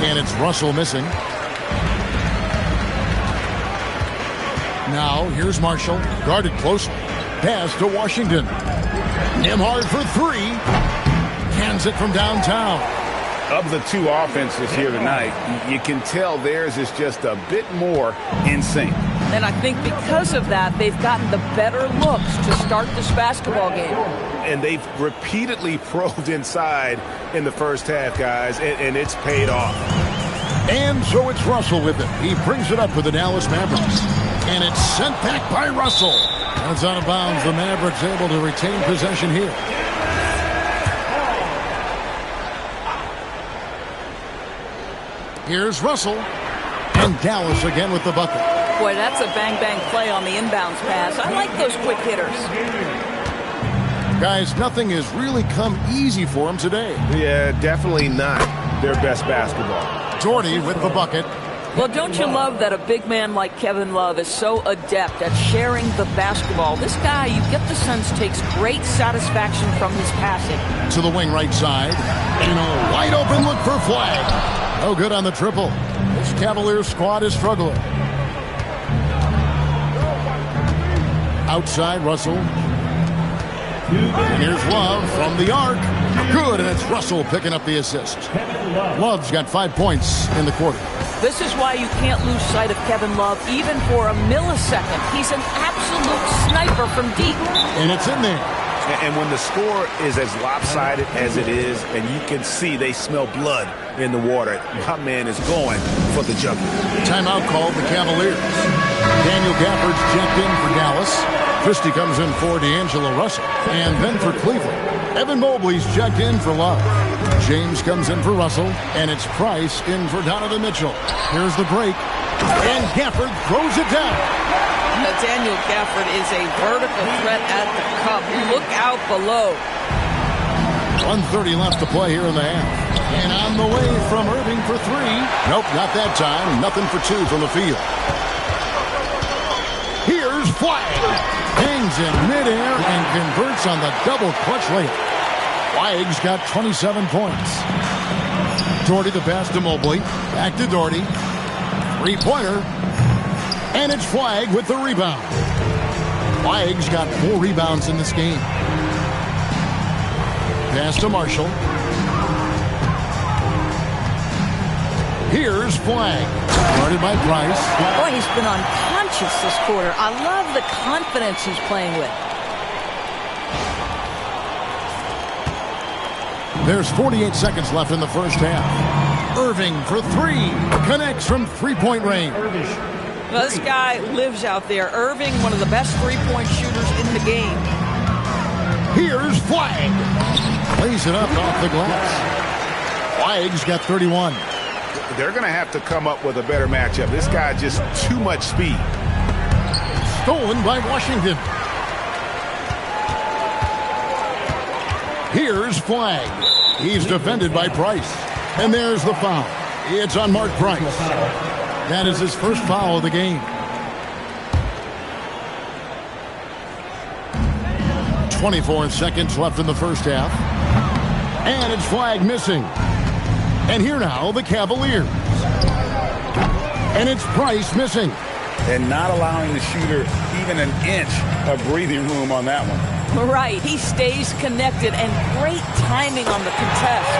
And it's Russell missing. Now, here's Marshall. Guarded closely. Pass to Washington. Nembhard for 3. Hands it from downtown. Of the 2 offenses here tonight, you can tell theirs is just a bit more in sync. And I think because of that, they've gotten the better looks to start this basketball game. And they've repeatedly probed inside in the first half, guys, and it's paid off. And so it's Russell with it. He brings it up for the Dallas Mavericks. And it's sent back by Russell. And it's out of bounds. The Mavericks able to retain possession here. Here's Russell. And Dallas again with the bucket. Boy, that's a bang-bang play on the inbounds pass. I like those quick hitters. Guys, nothing has really come easy for them today. Yeah, definitely not their best basketball. Daugherty with the bucket. Well, don't you love that a big man like Kevin Love is so adept at sharing the basketball? This guy, you get the sense, takes great satisfaction from his passing. To the wing right side. And a wide open look for Flag. No good on the triple. This Cavaliers squad is struggling. Outside, Russell. And here's Love from the arc. Good, and it's Russell picking up the assist. Love's got 5 points in the quarter. This is why you can't lose sight of Kevin Love even for a millisecond. He's an absolute sniper from deep. And it's in there. And when the score is as lopsided as it is, and you can see they smell blood in the water, my man is going for the jugular. Timeout called the Cavaliers. Daniel Gafford's checked in for Dallas. Christie comes in for D'Angelo Russell. And then for Cleveland, Evan Mobley's checked in for Love. James comes in for Russell. And it's Price in for Donovan Mitchell. Here's the break. And Gafford throws it down. Daniel Gafford is a vertical threat at the cup. Look out below. 1:30 left to play here in the half. And on the way from Irving for 3. Nope, not that time. Nothing for 2 from the field. Here's Flag. Hangs in midair and converts on the double clutch layup. Flag's got 27 points. Daugherty the pass to Mobley. Back to Daugherty. 3-pointer. And it's Flag with the rebound. Flag's got 4 rebounds in this game. Pass to Marshall. Here's Flag. Guarded by Price. Boy, he's been unconscious this quarter. I love the confidence he's playing with. There's 48 seconds left in the first half. Irving for 3. Connects from 3-point range. Well, this guy lives out there. Irving, one of the best three-point shooters in the game. Here's Flag. Plays it up off the glass. Flag's got 31. They're going to have to come up with a better matchup. This guy just too much speed. Stolen by Washington. Here's Flag. He's defended by Price. And there's the foul. It's on Mark Price. That is his first foul of the game. 24 seconds left in the first half. And it's Flag missing. And here now, the Cavaliers. And it's Price missing. And not allowing the shooter even an inch of breathing room on that one. Right, he stays connected, and great timing on the contest.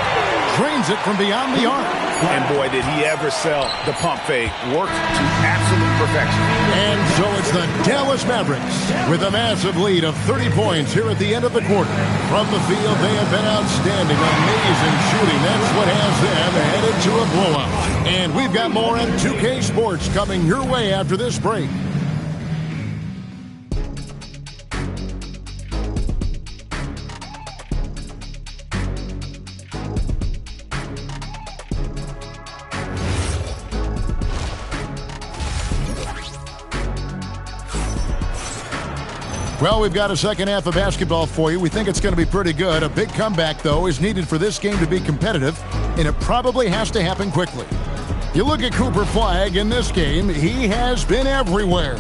Drains it from beyond the arc. And boy, did he ever sell the pump fake. Worked to absolute perfection. And so it's the Dallas Mavericks with a massive lead of 30 points here at the end of the quarter. From the field, they have been outstanding. Amazing shooting. That's what has them headed to a blowout. And we've got more at 2K Sports coming your way after this break. Well, we've got a second half of basketball for you. We think it's going to be pretty good. A big comeback, though, is needed for this game to be competitive, and it probably has to happen quickly. You look at Cooper Flag in this game, he has been everywhere.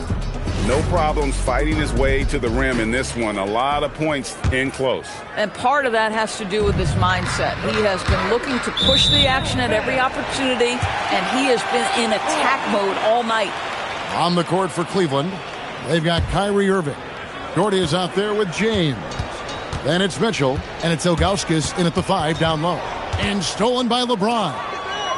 No problems fighting his way to the rim in this one. A lot of points in close. And part of that has to do with his mindset. He has been looking to push the action at every opportunity, and he has been in attack mode all night. On the court for Cleveland, they've got Kyrie Irving. Gordy is out there with James. Then it's Mitchell, and it's Ilgauskas in at the 5 down low. And stolen by LeBron.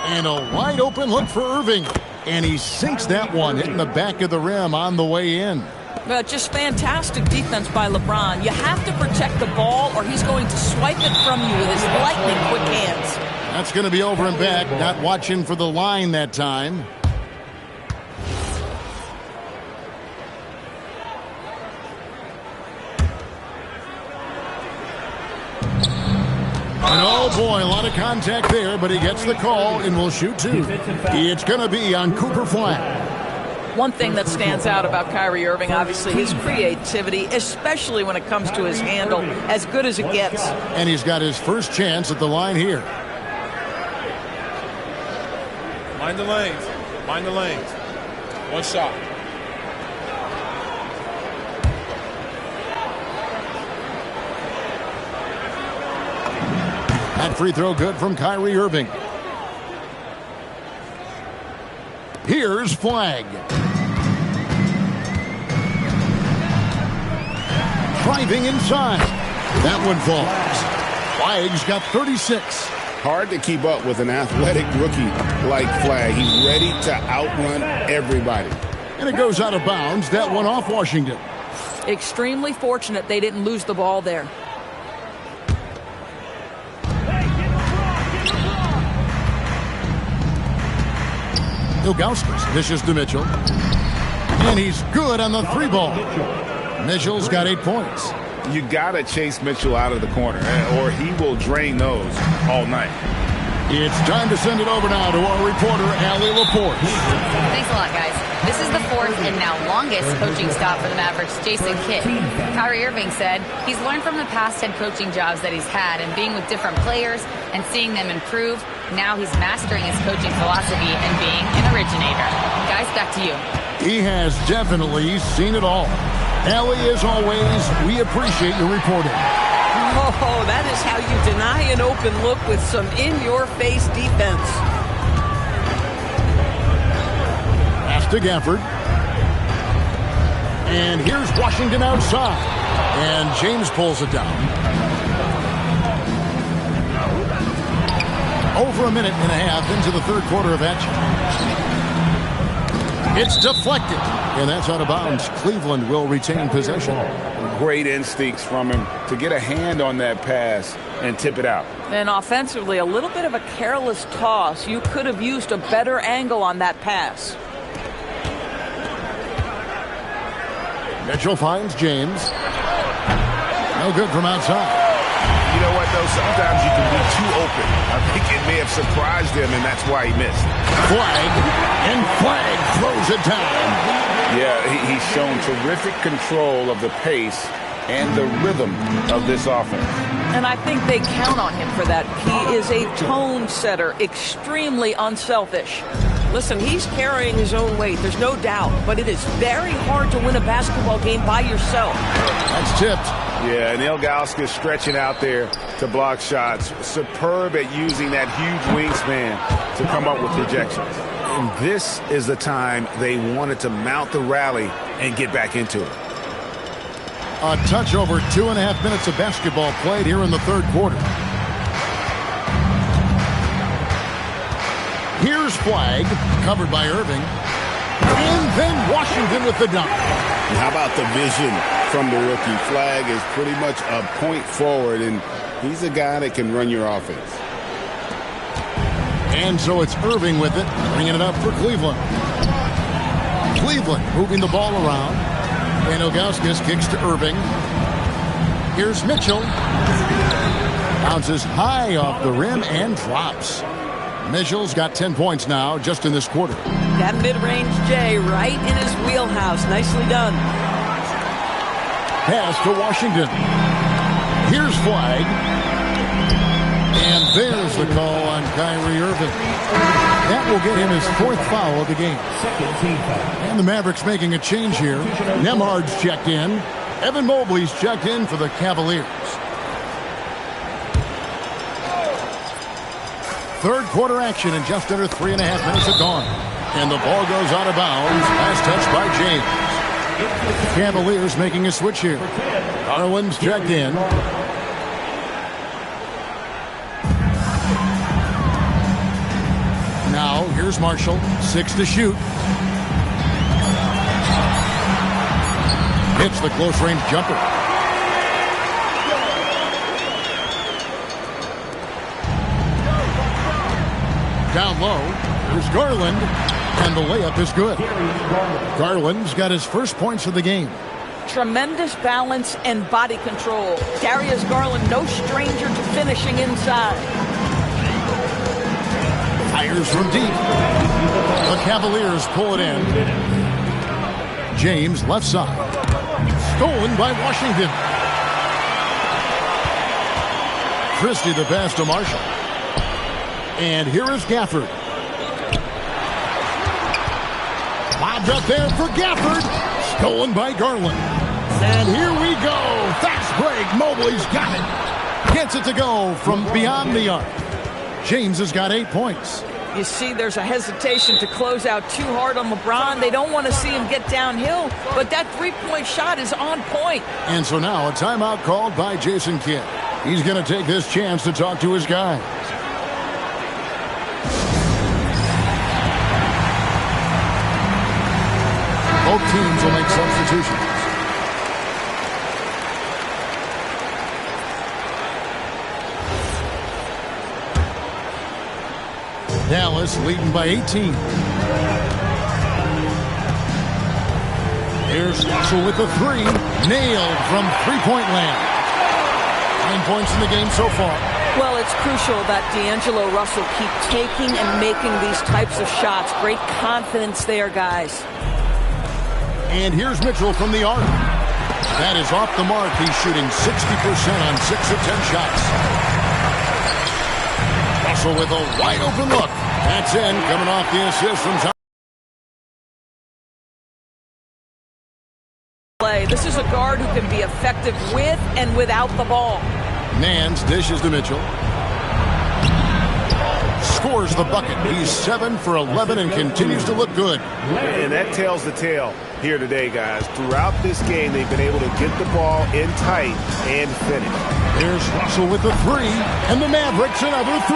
And a wide open look for Irving. And he sinks that one, hitting the back of the rim on the way in. Just fantastic defense by LeBron. You have to protect the ball, or he's going to swipe it from you with his lightning quick hands. That's going to be over and back. Not watching for the line that time. And oh boy, a lot of contact there, but he gets the call and will shoot two. It's going to be on Cooper Flag. One thing that stands out about Kyrie Irving, obviously, his creativity, especially when it comes to his handle, as good as it gets. And he's got his first chance at the line here. Mind the lanes. Mind the lanes. One shot. That free throw good from Kyrie Irving. Here's Flag. Driving inside. That one falls. Flag's got 36. Hard to keep up with an athletic rookie like Flag. He's ready to outrun everybody. And it goes out of bounds. That one off Washington. Extremely fortunate they didn't lose the ball there. Ilgauskas dishes to Mitchell. And he's good on the 3 ball. Mitchell's got 8 points. You got to chase Mitchell out of the corner, or he will drain those all night. It's time to send it over now to our reporter, Allie Laporte. Thanks a lot, guys. This is the 4th and now longest coaching stop for the Mavericks, Jason Kidd. Kyrie Irving said he's learned from the past head coaching jobs that he's had and being with different players and seeing them improve. Now he's mastering his coaching philosophy and being an originator. Guys, back to you. He has definitely seen it all. Allie, as always, we appreciate your reporting. Oh, that is how you deny an open look with some in-your-face defense. Pass to Gafford. And here's Washington outside. And James pulls it down. Over a minute and a half into the third quarter of action. It's deflected. And that's out of bounds. Cleveland will retain possession. Great instincts from him to get a hand on that pass and tip it out. And offensively, a little bit of a careless toss. You could have used a better angle on that pass. Mitchell finds James. No good from outside. You know what, though? Sometimes you can be too open. I think it may have surprised him, and that's why he missed. Flag, and Flag throws it down. Yeah, he's shown terrific control of the pace and the rhythm of this offense. And I think they count on him for that. He is a tone setter, extremely unselfish. Listen, he's carrying his own weight, there's no doubt, but it is very hard to win a basketball game by yourself. That's tipped. Yeah, and Ilgauskas stretching out there to block shots. Superb at using that huge wingspan to come up with projections. And this is the time they wanted to mount the rally and get back into it. A touch over 2.5 minutes of basketball played here in the third quarter. Here's Flag, covered by Irving. And then Washington with the dunk. And how about the vision from the rookie? Flag is pretty much a point forward, and he's a guy that can run your offense. And so it's Irving with it, bringing it up for Cleveland. Cleveland moving the ball around. And Ilgauskas kicks to Irving. Here's Mitchell. Bounces high off the rim and drops. Mitchell's got 10 points now just in this quarter. That mid-range J right in his wheelhouse. Nicely done. Pass to Washington. Here's Flag. And there's the call on Kyrie Irving. That will get him his 4th foul of the game. And the Mavericks making a change here. Nembhard's checked in. Evan Mobley's checked in for the Cavaliers. Third quarter action in just under 3.5 minutes have gone. And the ball goes out of bounds. Last touch by James. Cavaliers making a switch here. Garland's checked in. Now, here's Marshall. 6 to shoot. Hits the close-range jumper. Down low, here's Garland, and the layup is good. Garland's got his first points of the game. Tremendous balance and body control. Darius Garland, no stranger to finishing inside. Fires from deep. The Cavaliers pull it in. James left side. Stolen by Washington. Christie the pass to Marshall. And here is Gafford. Lobbed up there for Gafford. Stolen by Garland. And here we go. Fast break. Mobley's got it. Gets it to go from beyond the arc. James has got 8 points. You see there's a hesitation to close out too hard on LeBron. They don't want to see him get downhill, but that three-point shot is on point. And so now a timeout called by Jason Kidd. He's going to take this chance to talk to his guys. Both teams will make substitutions. Dallas leading by 18. Here's Russell with the 3. Nailed from three-point land. 9 points in the game so far. Well, it's crucial that D'Angelo Russell keep taking and making these types of shots. Great confidence there, guys. And here's Mitchell from the arc. That is off the mark. He's shooting 60% on 6 of 10 shots. Russell with a wide open look. That's in, coming off the assist from John. This is a guard who can be effective with and without the ball. Nance dishes to Mitchell. Scores the bucket. He's 7 for 11 and continues to look good. And that tells the tale here today, guys. Throughout this game, they've been able to get the ball in tight and finish. There's Russell with the 3, and the Mavericks another 3.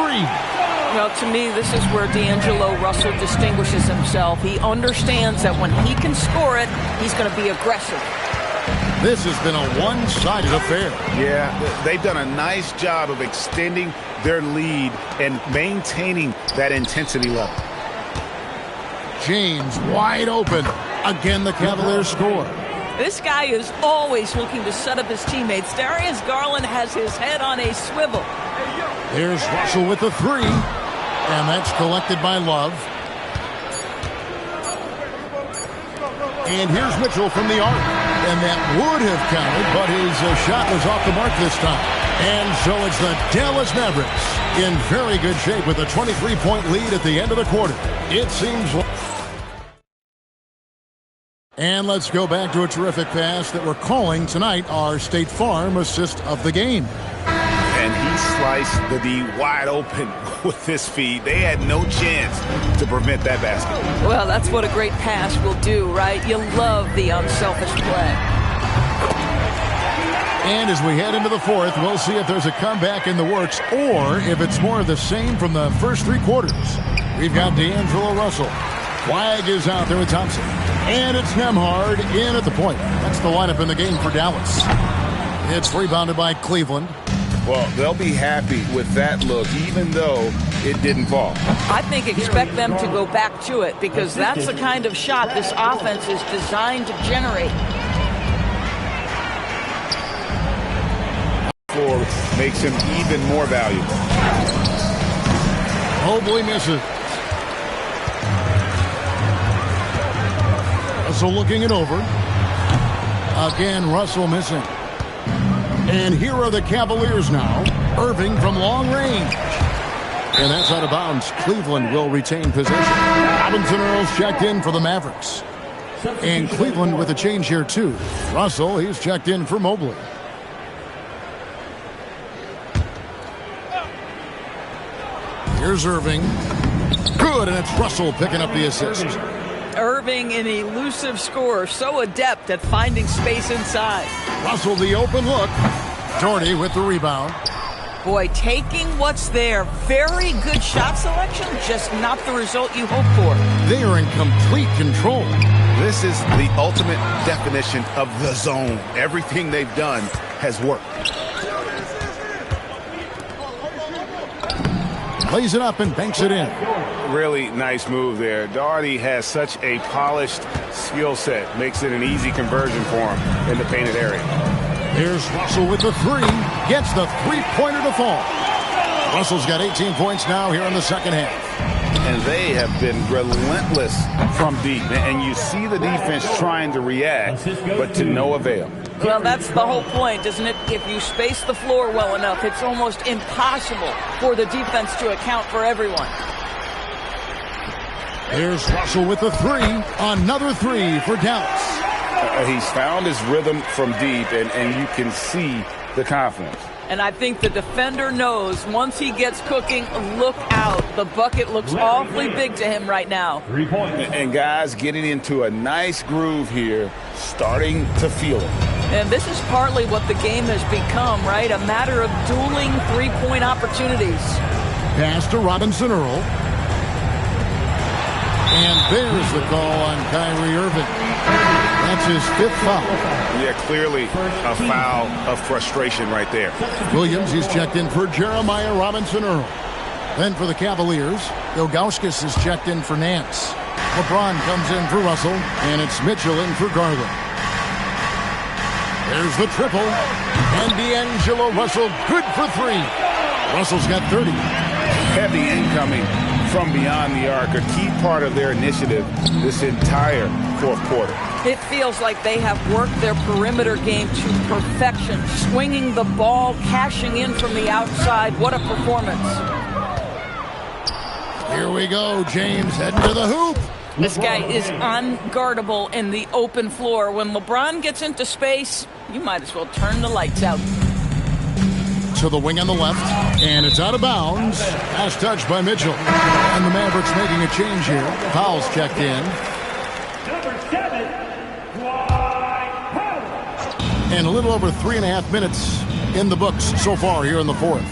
Well, to me, this is where D'Angelo Russell distinguishes himself. He understands that when he can score it, he's going to be aggressive. This has been a one-sided affair. Yeah, they've done a nice job of extending their lead and maintaining that intensity level. James wide open. Again, the Cavaliers score. This guy is always looking to set up his teammates. Darius Garland has his head on a swivel. Here's Russell with the three, and that's collected by Love. And here's Mitchell from the arc, and that would have counted, but his shot was off the mark this time. And so it's the Dallas Mavericks in very good shape with a 23-point lead at the end of the quarter. It seems like... And let's go back to a terrific pass that we're calling tonight our State Farm assist of the game. And he sliced the D wide open with his feet. They had no chance to prevent that basket. Well, that's what a great pass will do, right? You love the unselfish play. And as we head into the fourth, we'll see if there's a comeback in the works or if it's more of the same from the first three quarters. We've got D'Angelo Russell. Flag is out there with Thompson. And it's Nembhard in at the point. That's the lineup in the game for Dallas. It's rebounded by Cleveland. Well, they'll be happy with that look, even though it didn't fall. I think expect them to go back to it because that's the kind of shot this offense is designed to generate. Four makes him even more valuable. Mobley misses. Russell looking it over. Again, Russell missing. And here are the Cavaliers now. Irving from long range. And that's out of bounds. Cleveland will retain possession. Robinson Earls checked in for the Mavericks. And Cleveland with a change here too. Russell, he's checked in for Mobley. Here's Irving. Good, and it's Russell picking up the assist. Irving, an elusive scorer, so adept at finding space inside. Russell, the open look. Doherty with the rebound. Boy, taking what's there. Very good shot selection, just not the result you hope for. They are in complete control. This is the ultimate definition of the zone. Everything they've done has worked. Plays it up and banks it in. Really nice move there. Doherty has such a polished skill set. Makes it an easy conversion for him in the painted area. Here's Russell with the three. Gets the three-pointer to fall. Russell's got 18 points now here in the second half. And they have been relentless from deep. And you see the defense trying to react, but to no avail. Well, that's the whole point, isn't it? If you space the floor well enough, it's almost impossible for the defense to account for everyone. Here's Russell with the three. Another three for Dallas. He's found his rhythm from deep, and you can see the confidence. And I think the defender knows once he gets cooking, look out. The bucket looks awfully big to him right now. And guys getting into a nice groove here, starting to feel it. And this is partly what the game has become, right? A matter of dueling three-point opportunities. Pass to Robinson Earl. And there's the call on Kyrie Irving. That's his fifth foul. Yeah, clearly a foul of frustration right there. Williams, he's checked in for Jeremiah Robinson Earl. Then for the Cavaliers, Ilgauskas is checked in for Nance. LeBron comes in for Russell, and it's Mitchell in for Garland. There's the triple, and D'Angelo Russell good for three. Russell's got 30. Heavy incoming from beyond the arc, a key part of their initiative this entire fourth quarter. It feels like they have worked their perimeter game to perfection, swinging the ball, cashing in from the outside. What a performance. Here we go, James heading to the hoop. This guy is unguardable in the open floor. When LeBron gets into space, you might as well turn the lights out. To the wing on the left, and it's out of bounds. Pass touched by Mitchell. And the Mavericks making a change here. Powell's checked in. Number 7, Dwight Powell. And a little over 3.5 minutes in the books so far here in the fourth.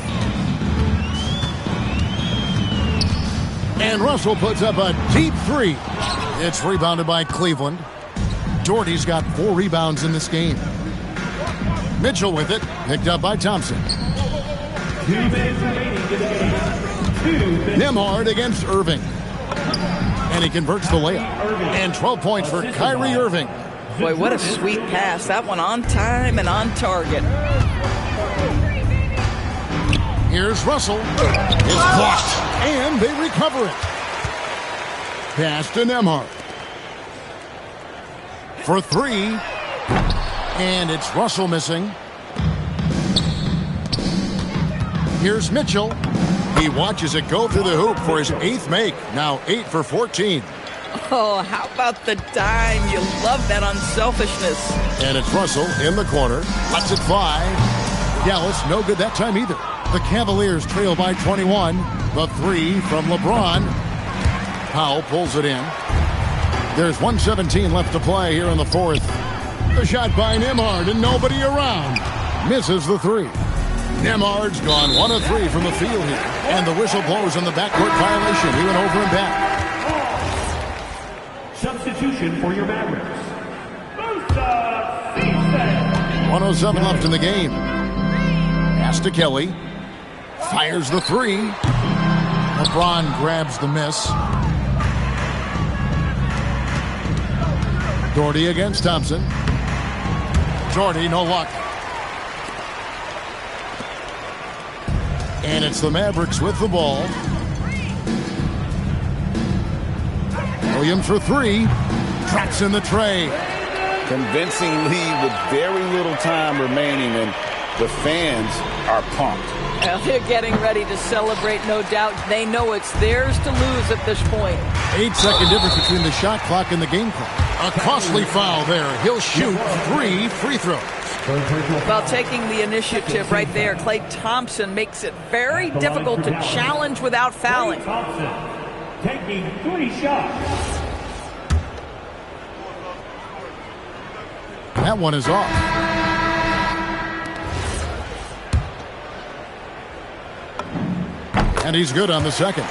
And Russell puts up a deep three. It's rebounded by Cleveland. Doherty's got 4 rebounds in this game. Mitchell with it, picked up by Thompson. 2 minutes remaining in the game. Nembhard against Irving. And he converts the layup. And 12 points for Kyrie Irving. Boy, what a sweet pass. That one on time and on target. Here's Russell. It's blocked, and they recover it. Pass to Nembhard. For three. And it's Russell missing. Here's Mitchell. He watches it go through the hoop for his 8th make. Now 8 for 14. Oh, how about the dime? You love that unselfishness. And it's Russell in the corner. Lets it fly. Dallas no good that time either. The Cavaliers trail by 21. The 3 from LeBron. Powell pulls it in. There's 1:17 left to play here in the 4th. The shot by Nembhard and nobody around. Misses the 3. Nembhard's gone 1 of 3 from the field here. And the whistle blows on the backcourt violation. He went over and back. Substitution for your Mavericks. 1:07 left in the game. Pass to Kelly. Fires the 3. LeBron grabs the miss. Doherty against Thompson. Doherty, no luck. And it's the Mavericks with the ball. Williams for 3. Drops in the tray. Convincing lead with very little time remaining, and the fans are pumped. Well, they're getting ready to celebrate, no doubt. They know it's theirs to lose at this point. 8-second difference between the shot clock and the game clock. A costly foul there. He'll shoot 3 free throws. Well, taking the initiative right there, Klay Thompson makes it very difficult to challenge without fouling. Thompson taking 3 shots. That one is off. And he's good on the second.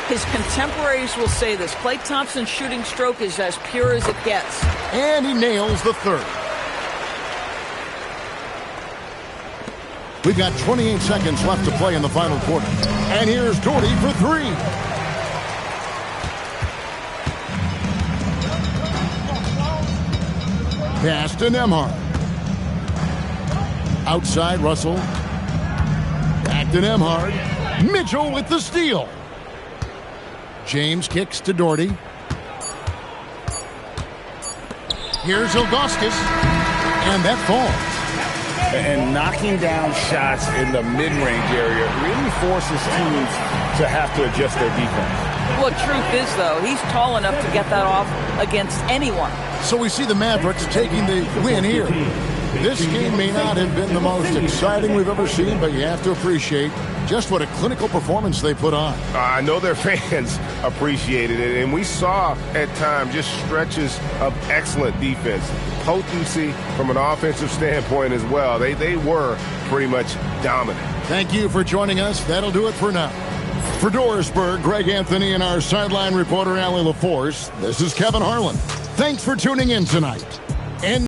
His contemporaries will say this. Klay Thompson's shooting stroke is as pure as it gets. And he nails the 3rd. We've got 28 seconds left to play in the final quarter. And here's Doherty for 3. Pass to Nembhard. Outside Russell. Back to Nembhard. Mitchell with the steal. James kicks to Doherty. Here's Ilgauskas. And that falls. And knocking down shots in the mid-range area really forces teams to have to adjust their defense. Well, truth is, though, he's tall enough to get that off against anyone. So we see the Mavericks taking the win here. This game may not have been the most exciting we've ever seen, but you have to appreciate just what a clinical performance they put on. I know their fans appreciated it, and we saw at times just stretches of excellent defense. Potency from an offensive standpoint as well. They were pretty much dominant. Thank you for joining us. That'll do it for now. For Dorisburg, Greg Anthony, and our sideline reporter, Allie LaForce, this is Kevin Harlan. Thanks for tuning in tonight. And